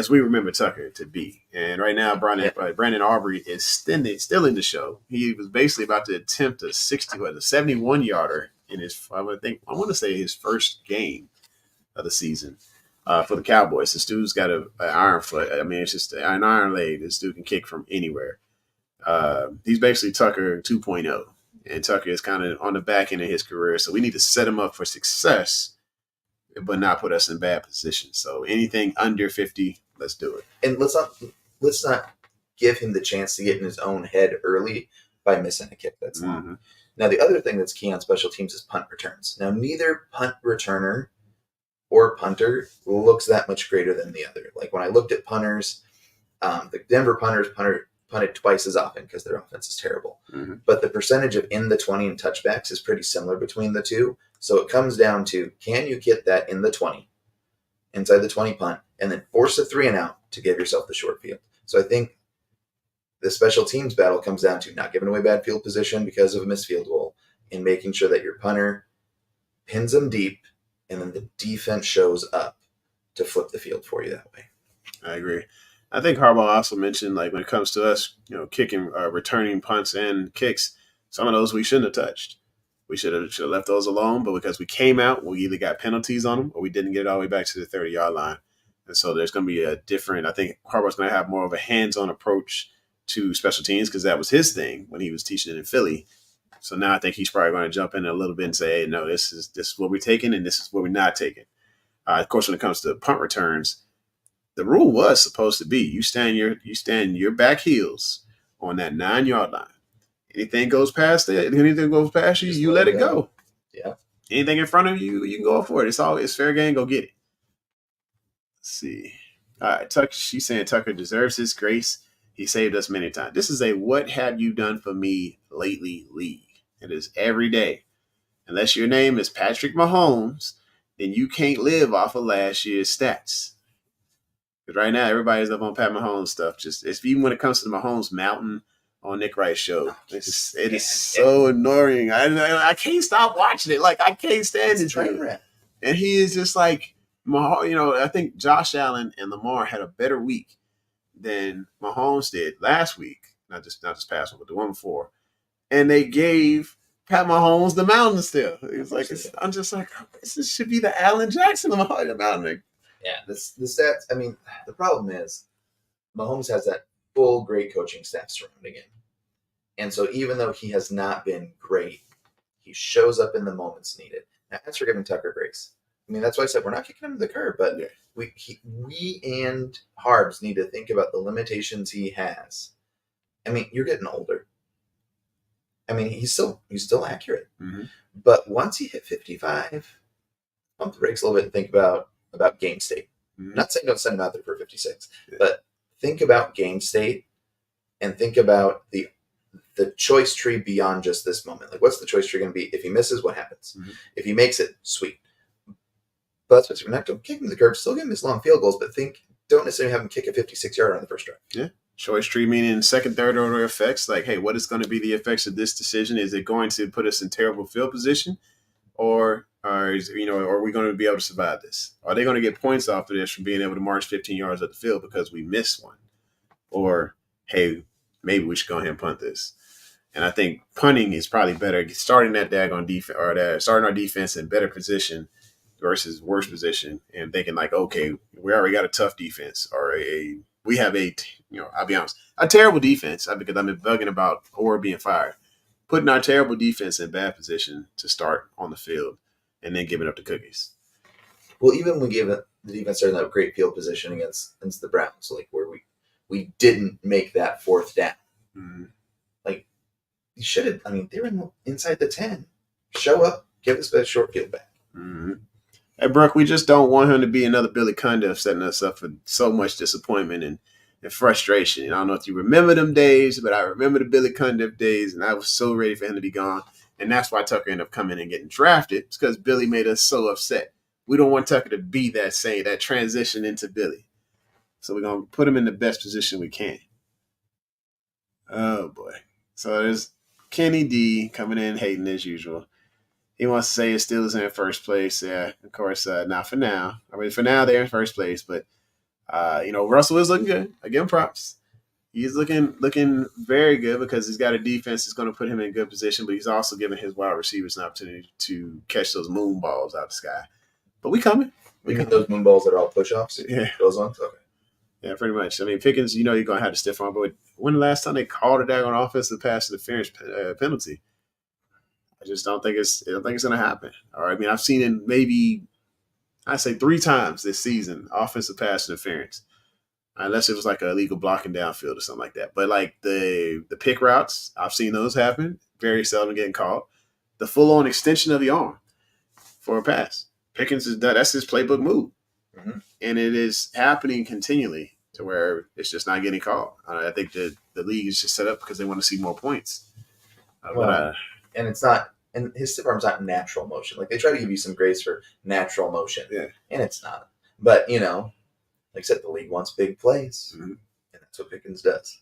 we remember Tucker to be. And right now, Brandon Aubrey is still in the show. He was basically about to attempt a 71-yarder in his, I want to say his first game of the season for the Cowboys. This dude's got an iron foot. I mean, it's just an iron leg. This dude can kick from anywhere. He's basically Tucker 2.0. And Tucker is kind of on the back end of his career. So we need to set him up for success, but not put us in bad positions. So anything under 50, let's do it. And let's not give him the chance to get in his own head early by missing a kick that's long. Now, the other thing that's key on special teams is punt returns. Now, neither punt returner or punter looks that much greater than the other. Like when I looked at punters, the Denver punters punted twice as often because their offense is terrible. But the percentage of in the 20 and touchbacks is pretty similar between the two. So it comes down to, can you get that in the 20, inside the 20 punt, and then force a 3-and-out to give yourself the short field? So I think the special teams battle comes down to not giving away bad field position because of a missed field goal and making sure that your punter pins them deep and then the defense shows up to flip the field for you that way. I agree. I think Harbaugh also mentioned, like, when it comes to us, kicking, returning punts and kicks, some of those we shouldn't have touched. We should have left those alone, but because we came out, we either got penalties on them or we didn't get it all the way back to the 30-yard line. And so there's going to be I think Harbaugh's going to have more of a hands-on approach to special teams because that was his thing when he was teaching it in Philly. So now I think he's probably going to jump in a little bit and say, hey, no, this is what we're taking and this is what we're not taking. Of course, when it comes to punt returns, the rule was supposed to be you stand your back heels on that 9-yard line. Anything goes past that, anything goes past you, you let it go. Yeah. Anything in front of you, you can go for it. It's fair game. Go get it. Let's see. All right, Tucker. She's saying Tucker deserves his grace. He saved us many times. This is a what have you done for me lately league. It is every day. Unless your name is Patrick Mahomes, then you can't live off of last year's stats. Because right now, everybody's up on Pat Mahomes stuff. Even when it comes to the Mahomes Mountain on Nick Wright's show, it is so annoying. I can't stop watching it. Like, I can't stand it. And he is just like, I think Josh Allen and Lamar had a better week than Mahomes did last week. Not this past one, but the one before. And they gave Pat Mahomes the mountain still. It's like, I'm just like, this should be the Allen Jackson of the mountain. Yeah, the stats. I mean, the problem is Mahomes has that full great coaching staff surrounding him. And so even though he has not been great, he shows up in the moments needed. Now, that's for giving Tucker grace. I mean, that's why I said we're not kicking him to the curb, but we and Harbs need to think about the limitations he has. I mean, you're getting older. I mean, he's still accurate. But once he hit 55, pump the brakes a little bit and think about game state. Not saying don't send him out there for 56, but think about game state and think about the choice tree beyond just this moment. Like, what's the choice tree going to be? If he misses, what happens? If he makes it, sweet. But that's what we're not doing. Kick him to the curb, still give him his long field goals, but don't necessarily have him kick a 56-yarder on the first drive. Yeah. Choice tree meaning second, third order effects. Like, hey, what is going to be the effects of this decision? Is it going to put us in terrible field position? Or are we going to be able to survive this? Are they going to get points off of this from being able to march 15 yards up the field because we missed one? Or, hey, maybe we should go ahead and punt this. And I think punting is probably better, starting that daggone defense or starting our defense in better position versus worse position, and thinking like, okay, we already got a tough defense, or we have I'll be honest, a terrible defense because I've been bugging about Orr being fired. Putting our terrible defense in bad position to start on the field and then giving up the cookies. Well, even when we give the defense started to have great field position against the Browns, like where we didn't make that fourth down. Mm-hmm. Like, you should have. I mean, they were inside the 10. Show up, give us that short field back. Mm-hmm. Hey, Brooke, we just don't want him to be another Billy Cundiff setting us up for so much disappointment and frustration. I don't know if you remember them days, but I remember the Billy Cundiff days, and I was so ready for him to be gone. And that's why Tucker ended up coming and getting drafted. It's because Billy made us so upset. We don't want Tucker to be that transition into Billy. So we're going to put him in the best position we can. Oh, boy. So there's Kenny D coming in hating as usual. He wants to say his Steelers are in first place. Yeah, of course, not for now. I mean, for now, they're in first place. But, Russell is looking good. I give him props. He's looking very good because he's got a defense that's going to put him in a good position, but he's also giving his wide receivers an opportunity to catch those moon balls out of the sky. But we coming. We got those moon balls that are all push-offs? Yeah. Those ones? Okay. Yeah, pretty much. I mean, Pickens, you're going to have to stiff arm, but when the last time they called a daggone offensive pass interference penalty? I just don't think it's going to happen. All right. I mean, I've seen it maybe, I say 3 times this season, offensive pass interference. Unless it was like a illegal blocking downfield or something like that. But like the pick routes, I've seen those happen. Very seldom getting called. The full-on extension of the arm for a pass. Pickens is done. That's his playbook move. Mm-hmm. And it is happening continually to where it's just not getting called. I think the league is just set up because they want to see more points. And it's not, and his stiff arm's not natural motion. Like, they try to give you some grace for natural motion. Yeah. And it's not. But, like I said, the league wants big plays, mm-hmm. and that's what Pickens does.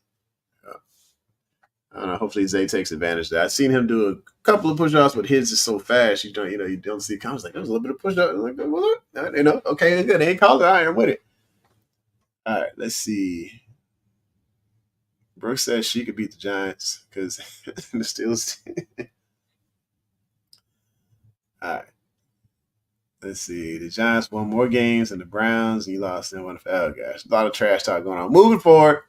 I don't know. Hopefully, Zay takes advantage of that. I've seen him do a couple of push-offs, but his is so fast. You don't see comments like there's a little bit of push-up. Like, well, okay, good. They ain't called it. I am with it. All right, let's see. Brooke says she could beat the Giants because the Steelers. All right. Let's see. The Giants won more games than the Browns, and you lost in one. Oh, gosh. A lot of trash talk going on. Moving forward.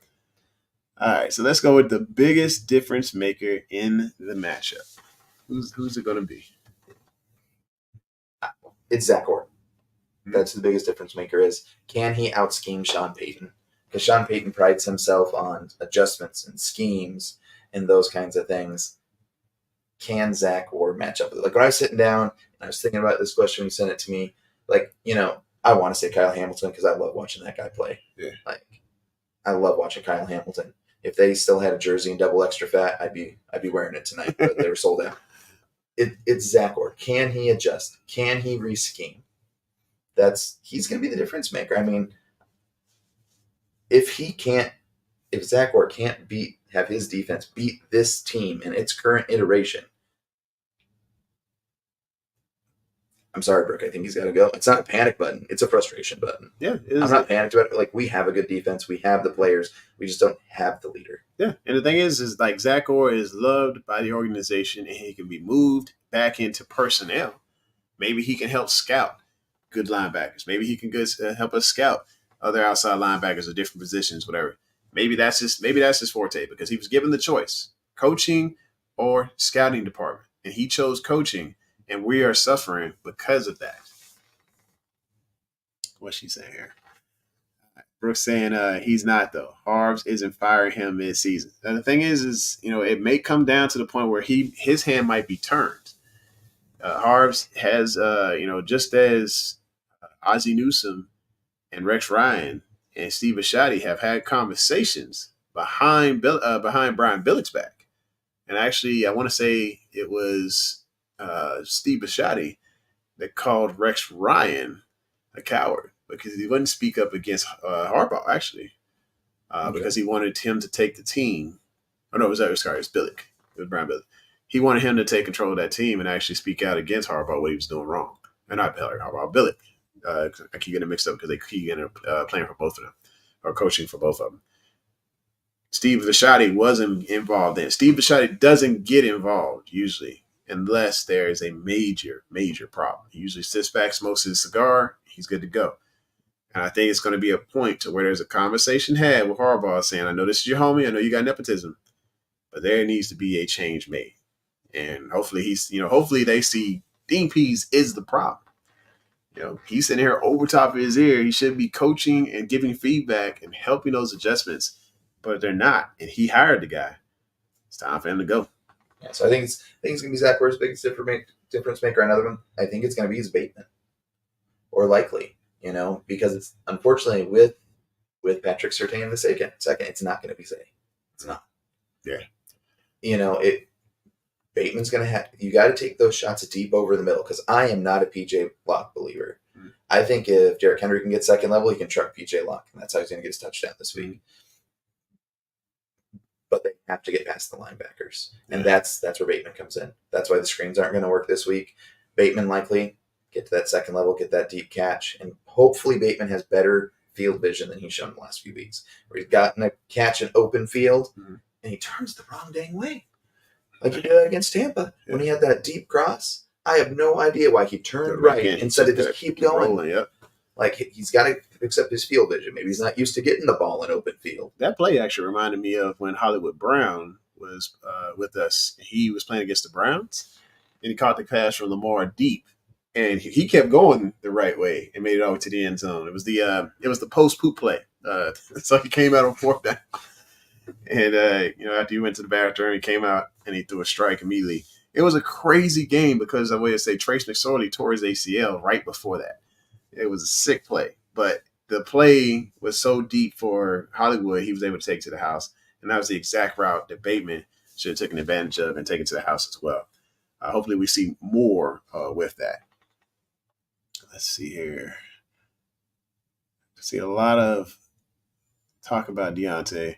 All right. So let's go with the biggest difference maker in the matchup. Who's it going to be? It's Zach Orr. That's the biggest difference maker is, can he out-scheme Sean Payton? Because Sean Payton prides himself on adjustments and schemes and those kinds of things. Can Zach Orr match up with it? Like, when I was sitting down and I was thinking about this question, you sent it to me. Like, I want to say Kyle Hamilton because I love watching that guy play. Yeah. Like, I love watching Kyle Hamilton. If they still had a jersey in double extra fat, I'd be wearing it tonight. But they were sold out. It's Zach Orr. Can he adjust? Can he re-scheme? He's going to be the difference maker. I mean, if Zach Orr can't have his defense beat this team in its current iteration, I'm sorry, Brooke. I think he's got to go. It's not a panic button. It's a frustration button. Yeah. I'm not panicked about it. Like, we have a good defense. We have the players. We just don't have the leader. Yeah. And the thing is like Zach Orr is loved by the organization and he can be moved back into personnel. Maybe he can help scout good linebackers. Maybe he can help us scout other outside linebackers of different positions, whatever. Maybe that's his forte because he was given the choice, coaching or scouting department. And he chose coaching, and we are suffering because of that. What's she saying here? Brooks saying he's not, though. Harvs isn't firing him mid-season. Now, the thing is it may come down to the point where his hand might be turned. Harvs has, just as Ozzie Newsome and Rex Ryan and Steve Bisciotti have had conversations behind Brian Billick's back. And actually, I want to say it was Steve Bisciotti that called Rex Ryan a coward because he wouldn't speak up against Harbaugh, actually, because he wanted him to take the team. Oh, no, it was Billick. It was Brian Billick. He wanted him to take control of that team and actually speak out against Harbaugh, what he was doing wrong. And not Harbaugh, Billick. I keep getting mixed up because they keep getting playing for both of them or coaching for both of them. Steve Bisciotti wasn't involved in. Steve Bisciotti doesn't get involved usually unless there is a major, major problem. He usually sits back, smokes his cigar, he's good to go. And I think it's going to be a point to where there's a conversation had with Harbaugh saying, I know this is your homie, I know you got nepotism, but there needs to be a change made. And hopefully hopefully they see Dean Pease is the problem. He's sitting here over top of his ear. He should be coaching and giving feedback and helping those adjustments, but they're not. And he hired the guy. It's time for him to go. Yeah, so I think it's gonna be Zach Ertz's biggest difference maker. Another one, I think it's gonna be his Bateman, or likely, because it's unfortunately with Patrick Surtain in the second, it's not gonna be Zay. It's not. Yeah. Bateman's gonna have. You got to take those shots deep over the middle because I am not a PJ Locke believer. Mm-hmm. I think if Derrick Henry can get second level, he can truck PJ Locke, and that's how he's gonna get his touchdown this week. Mm-hmm. But they have to get past the linebackers, and that's where Bateman comes in. That's why the screens aren't going to work this week. Bateman likely get to that second level, get that deep catch, and hopefully Bateman has better field vision than he's shown in the last few weeks, where he's gotten a catch in open field, and he turns the wrong dang way. Like he did that against Tampa when he had that deep cross. I have no idea why he turned right instead of just keep going. Rolling, yep. Like, he's got to accept his field vision. Maybe he's not used to getting the ball in open field. That play actually reminded me of when Hollywood Brown was with us. He was playing against the Browns, and he caught the pass from Lamar deep, and he kept going the right way and made it all the way to the end zone. It was the post poop play. So he came out on fourth down, and after he went to the bathroom, he came out and he threw a strike immediately. It was a crazy game because I would say Trace McSorley tore his ACL right before that. It was a sick play, but the play was so deep for Hollywood, he was able to take it to the house. And that was the exact route that Bateman should have taken advantage of and taken it to the house as well. Hopefully we see more with that. Let's see here. I see a lot of talk about Deontay.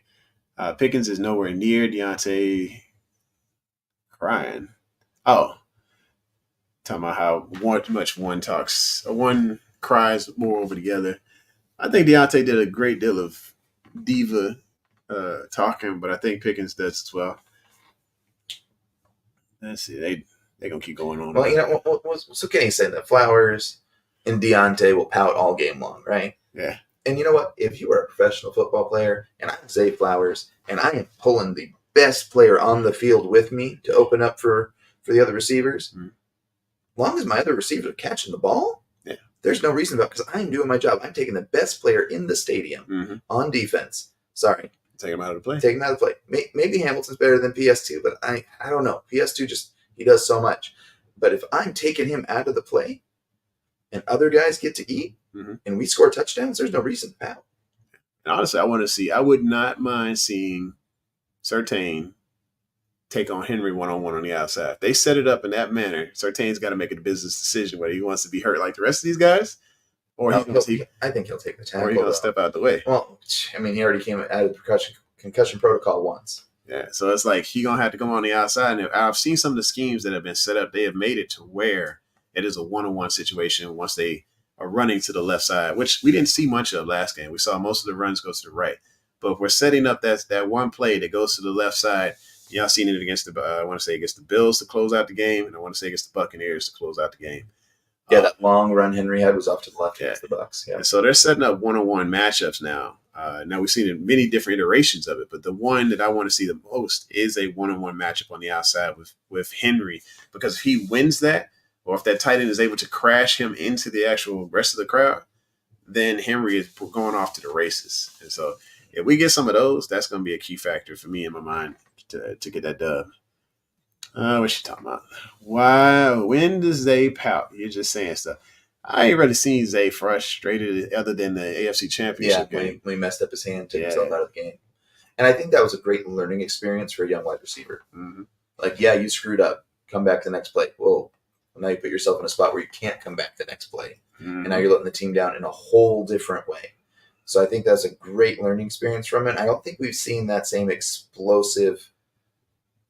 Pickens is nowhere near Deontay. Crying. Oh. Talking about how one cries more over together. I think Deontay did a great deal of diva talking, but I think Pickens does as well. Let's see. They're going to keep going on. Well, what's Kenny saying that Flowers and Deontay will pout all game long, right? Yeah. And you know what? If you are a professional football player and I'm Zay Flowers and I am pulling the best player on the field with me to open up for the other receivers, as long as my other receivers are catching the ball, there's no reason about, because I'm doing my job. I'm taking the best player in the stadium on defense. Sorry. Take him out of the play. Take him out of the play. Maybe Hamilton's better than PS2, but I don't know. PS2 he does so much. But if I'm taking him out of the play and other guys get to eat and we score touchdowns, there's no reason to pout. And honestly, I would not mind seeing Surtain take on Henry one-on-one on the outside. If they set it up in that manner, Surtain's got to make a business decision whether he wants to be hurt like the rest of these guys, or I think he'll take the tackle. Or he's going to step out the way. Well, I mean, he already came out of the concussion protocol once. Yeah, so it's like he's going to have to come on the outside. And I've seen some of the schemes that have been set up. They have made it to where it is a one-on-one situation once they are running to the left side, which we didn't see much of last game. We saw most of the runs go to the right. But if we're setting up that one play that goes to the left side, y'all seen it against against the Bills to close out the game, and I want to say against the Buccaneers to close out the game. Yeah, that long run Henry had was off to the left against the Bucs. Yeah. And so they're setting up one-on-one matchups now. Now we've seen many different iterations of it, but the one that I want to see the most is a one-on-one matchup on the outside with Henry, because if he wins that, or if that tight end is able to crash him into the actual rest of the crowd, then Henry is going off to the races. And so if we get some of those, that's going to be a key factor for me in my mind to get that dub. What you talking about? Wow, when does Zay pout? You're just saying stuff. I ain't really seen Zay frustrated other than the AFC Championship game. When he messed up his hand, took himself out of the game. And I think that was a great learning experience for a young wide receiver. Like, yeah, you screwed up. Come back the next play. Well, now you put yourself in a spot where you can't come back the next play. And now you're letting the team down in a whole different way. So I think that's a great learning experience from it. I don't think we've seen that same explosive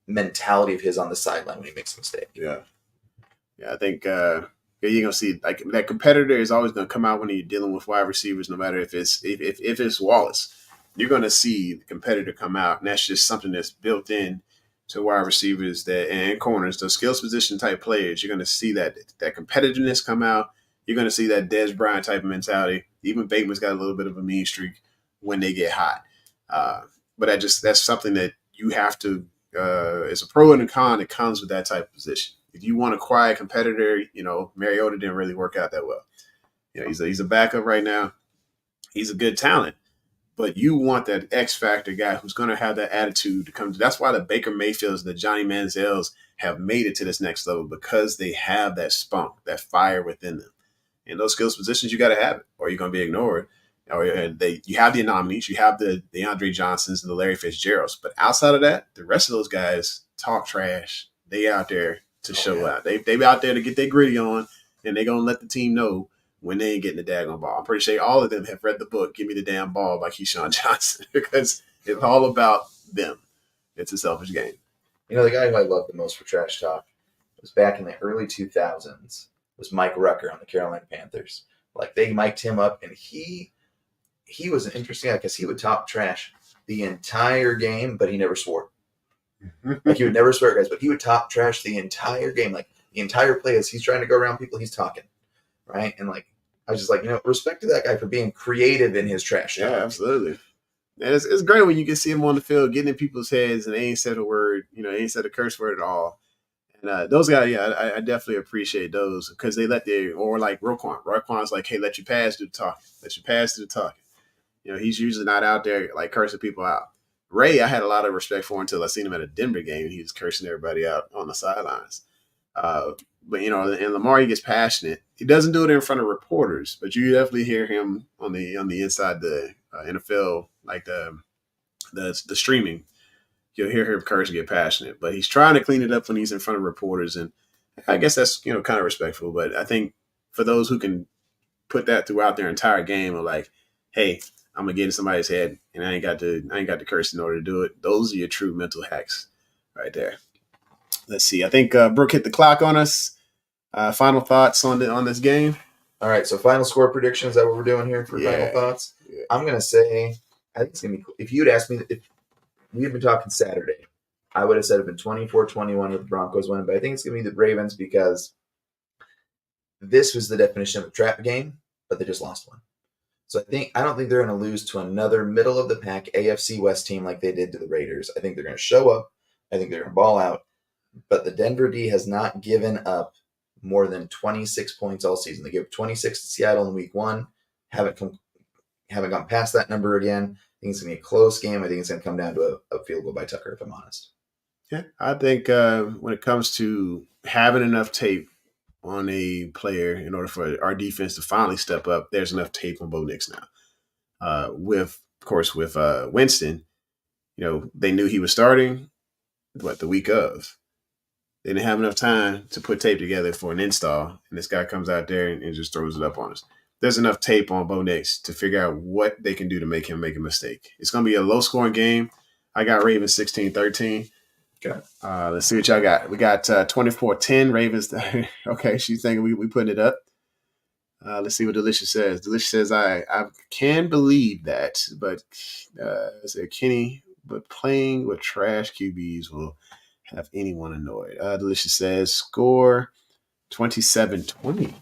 mentality of his on the sideline when he makes a mistake. Yeah, I think you're gonna see like that competitor is always gonna come out when you're dealing with wide receivers, no matter if it's Wallace. You're gonna see the competitor come out, and that's just something that's built in to wide receivers and corners, those skills position type players. You're gonna see that competitiveness come out. You're gonna see that Dez Bryant type of mentality. Even Bateman's got a little bit of a mean streak when they get hot. But that's something that you have to. It's a pro and a con that comes with that type of position. If you want a quiet competitor, Mariota didn't really work out that well. He's a backup right now. He's a good talent, but you want that X factor guy who's going to have that attitude to come. That's why the Baker Mayfields, the Johnny Manziels have made it to this next level, because they have that spunk, that fire within them. In those skills positions, you got to have it, or you're going to be ignored. Or you have the anomalies, you have the DeAndre Johnsons and the Larry Fitzgeralds, but outside of that, the rest of those guys talk trash. They out there to show out. They out there to get their gritty on, and they're going to let the team know when they ain't getting the daggone ball. I'm pretty sure all of them have read the book, Give Me the Damn Ball by Keyshawn Johnson, because it's all about them. It's a selfish game. The guy who I love the most for trash talk was back in the early 2000s was Mike Rucker on the Carolina Panthers. Like, they mic'd him up, and he was an interesting guy because he would talk trash the entire game, but he never swore. Like, he would never swear, guys, but he would talk trash the entire game. Like, the entire play, as he's trying to go around people, he's talking, right? And, like, I was just like, respect to that guy for being creative in his trash talk. Yeah, absolutely. And it's great when you can see him on the field getting in people's heads and they ain't said a word, ain't said a curse word at all. And those guys, I definitely appreciate those, because they or like Roquan. Roquan's like, hey, let your pass do the talking. Let your pass do the talking. He's usually not out there like cursing people out. Ray, I had a lot of respect for until I seen him at a Denver game, and he was cursing everybody out on the sidelines. But and Lamar, he gets passionate. He doesn't do it in front of reporters, but you definitely hear him on the inside the NFL, like the streaming. You'll hear him curse and get passionate, but he's trying to clean it up when he's in front of reporters, and I guess that's kind of respectful. But I think for those who can put that throughout their entire game, of like, hey, I'm gonna get in somebody's head, and I ain't got to curse in order to do it. Those are your true mental hacks, right there. Let's see. I think Brooke hit the clock on us. Final thoughts on this game. All right. So final score prediction. Is that what we're doing here for final thoughts? Yeah. I'm gonna say I think it's gonna be cool. If you'd asked me if we had been talking Saturday, I would have said it'd been 24-21 with the Broncos winning, but I think it's gonna be the Ravens, because this was the definition of a trap game, but they just lost one. So I don't think they're going to lose to another middle of the pack AFC West team like they did to the Raiders. I think they're going to show up. I think they're going to ball out. But the Denver D has not given up more than 26 points all season. They gave 26 to Seattle in week 1. Haven't gone past that number again. I think it's going to be a close game. I think it's going to come down to a field goal by Tucker, if I'm honest. Yeah, I think when it comes to having enough tape on a player in order for our defense to finally step up, there's enough tape on Bo Nix now. With Winston, they knew he was starting the week of. They didn't have enough time to put tape together for an install, and this guy comes out there and just throws it up on us. There's enough tape on Bo Nix to figure out what they can do to make him make a mistake. It's going to be a low-scoring game. I got Ravens 16-13. Okay. Let's see what y'all got. We got 24-10 Ravens. Okay, she's thinking we putting it up. Let's see what Delicious says. Delicious says, I can believe that, but Kenny, but playing with trash QBs will have anyone annoyed. Delicious says, score 27-20.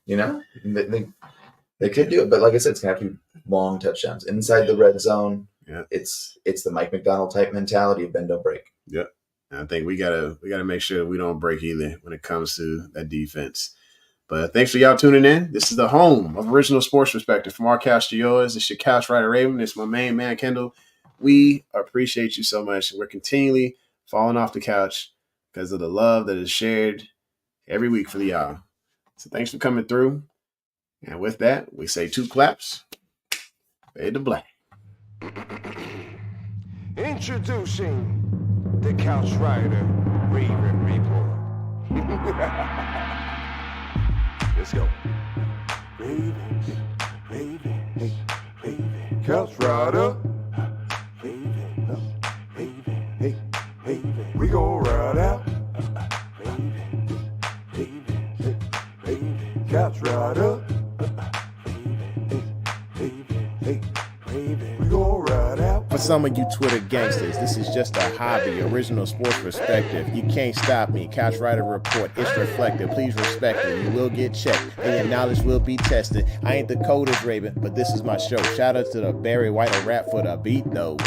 They could do it, but like I said, it's going to have to be long touchdowns. Inside the red zone, it's the Mike McDonald type mentality of bend, don't break. Yep. And I think we gotta make sure that we don't break either when it comes to that defense. But thanks for y'all tuning in. This is the home of Original Sports Perspective. From our couch to yours, it's your couch writer Raven. It's my main man Kendall. We appreciate you so much. We're continually falling off the couch because of the love that is shared every week for y'all. So thanks for coming through. And with that, we say 2 claps. Fade to black. Introducing the Couch Rider Raven Report. Let's go. Ravens, Ravens, Ravens. Couch Rider. Ravens, Ravens, Ravens. We gon' ride out. Ravens, Ravens, Ravens. Couch Rider. We gon' ride out. For some of you Twitter gangsters, this is just a hobby, original sports perspective. You can't stop me. Couch Rider Report, it's reflective. Please respect me. You will get checked, and your knowledge will be tested. I ain't the coldest Raven, but this is my show. Shout out to the Barry White of rap for the beat, though.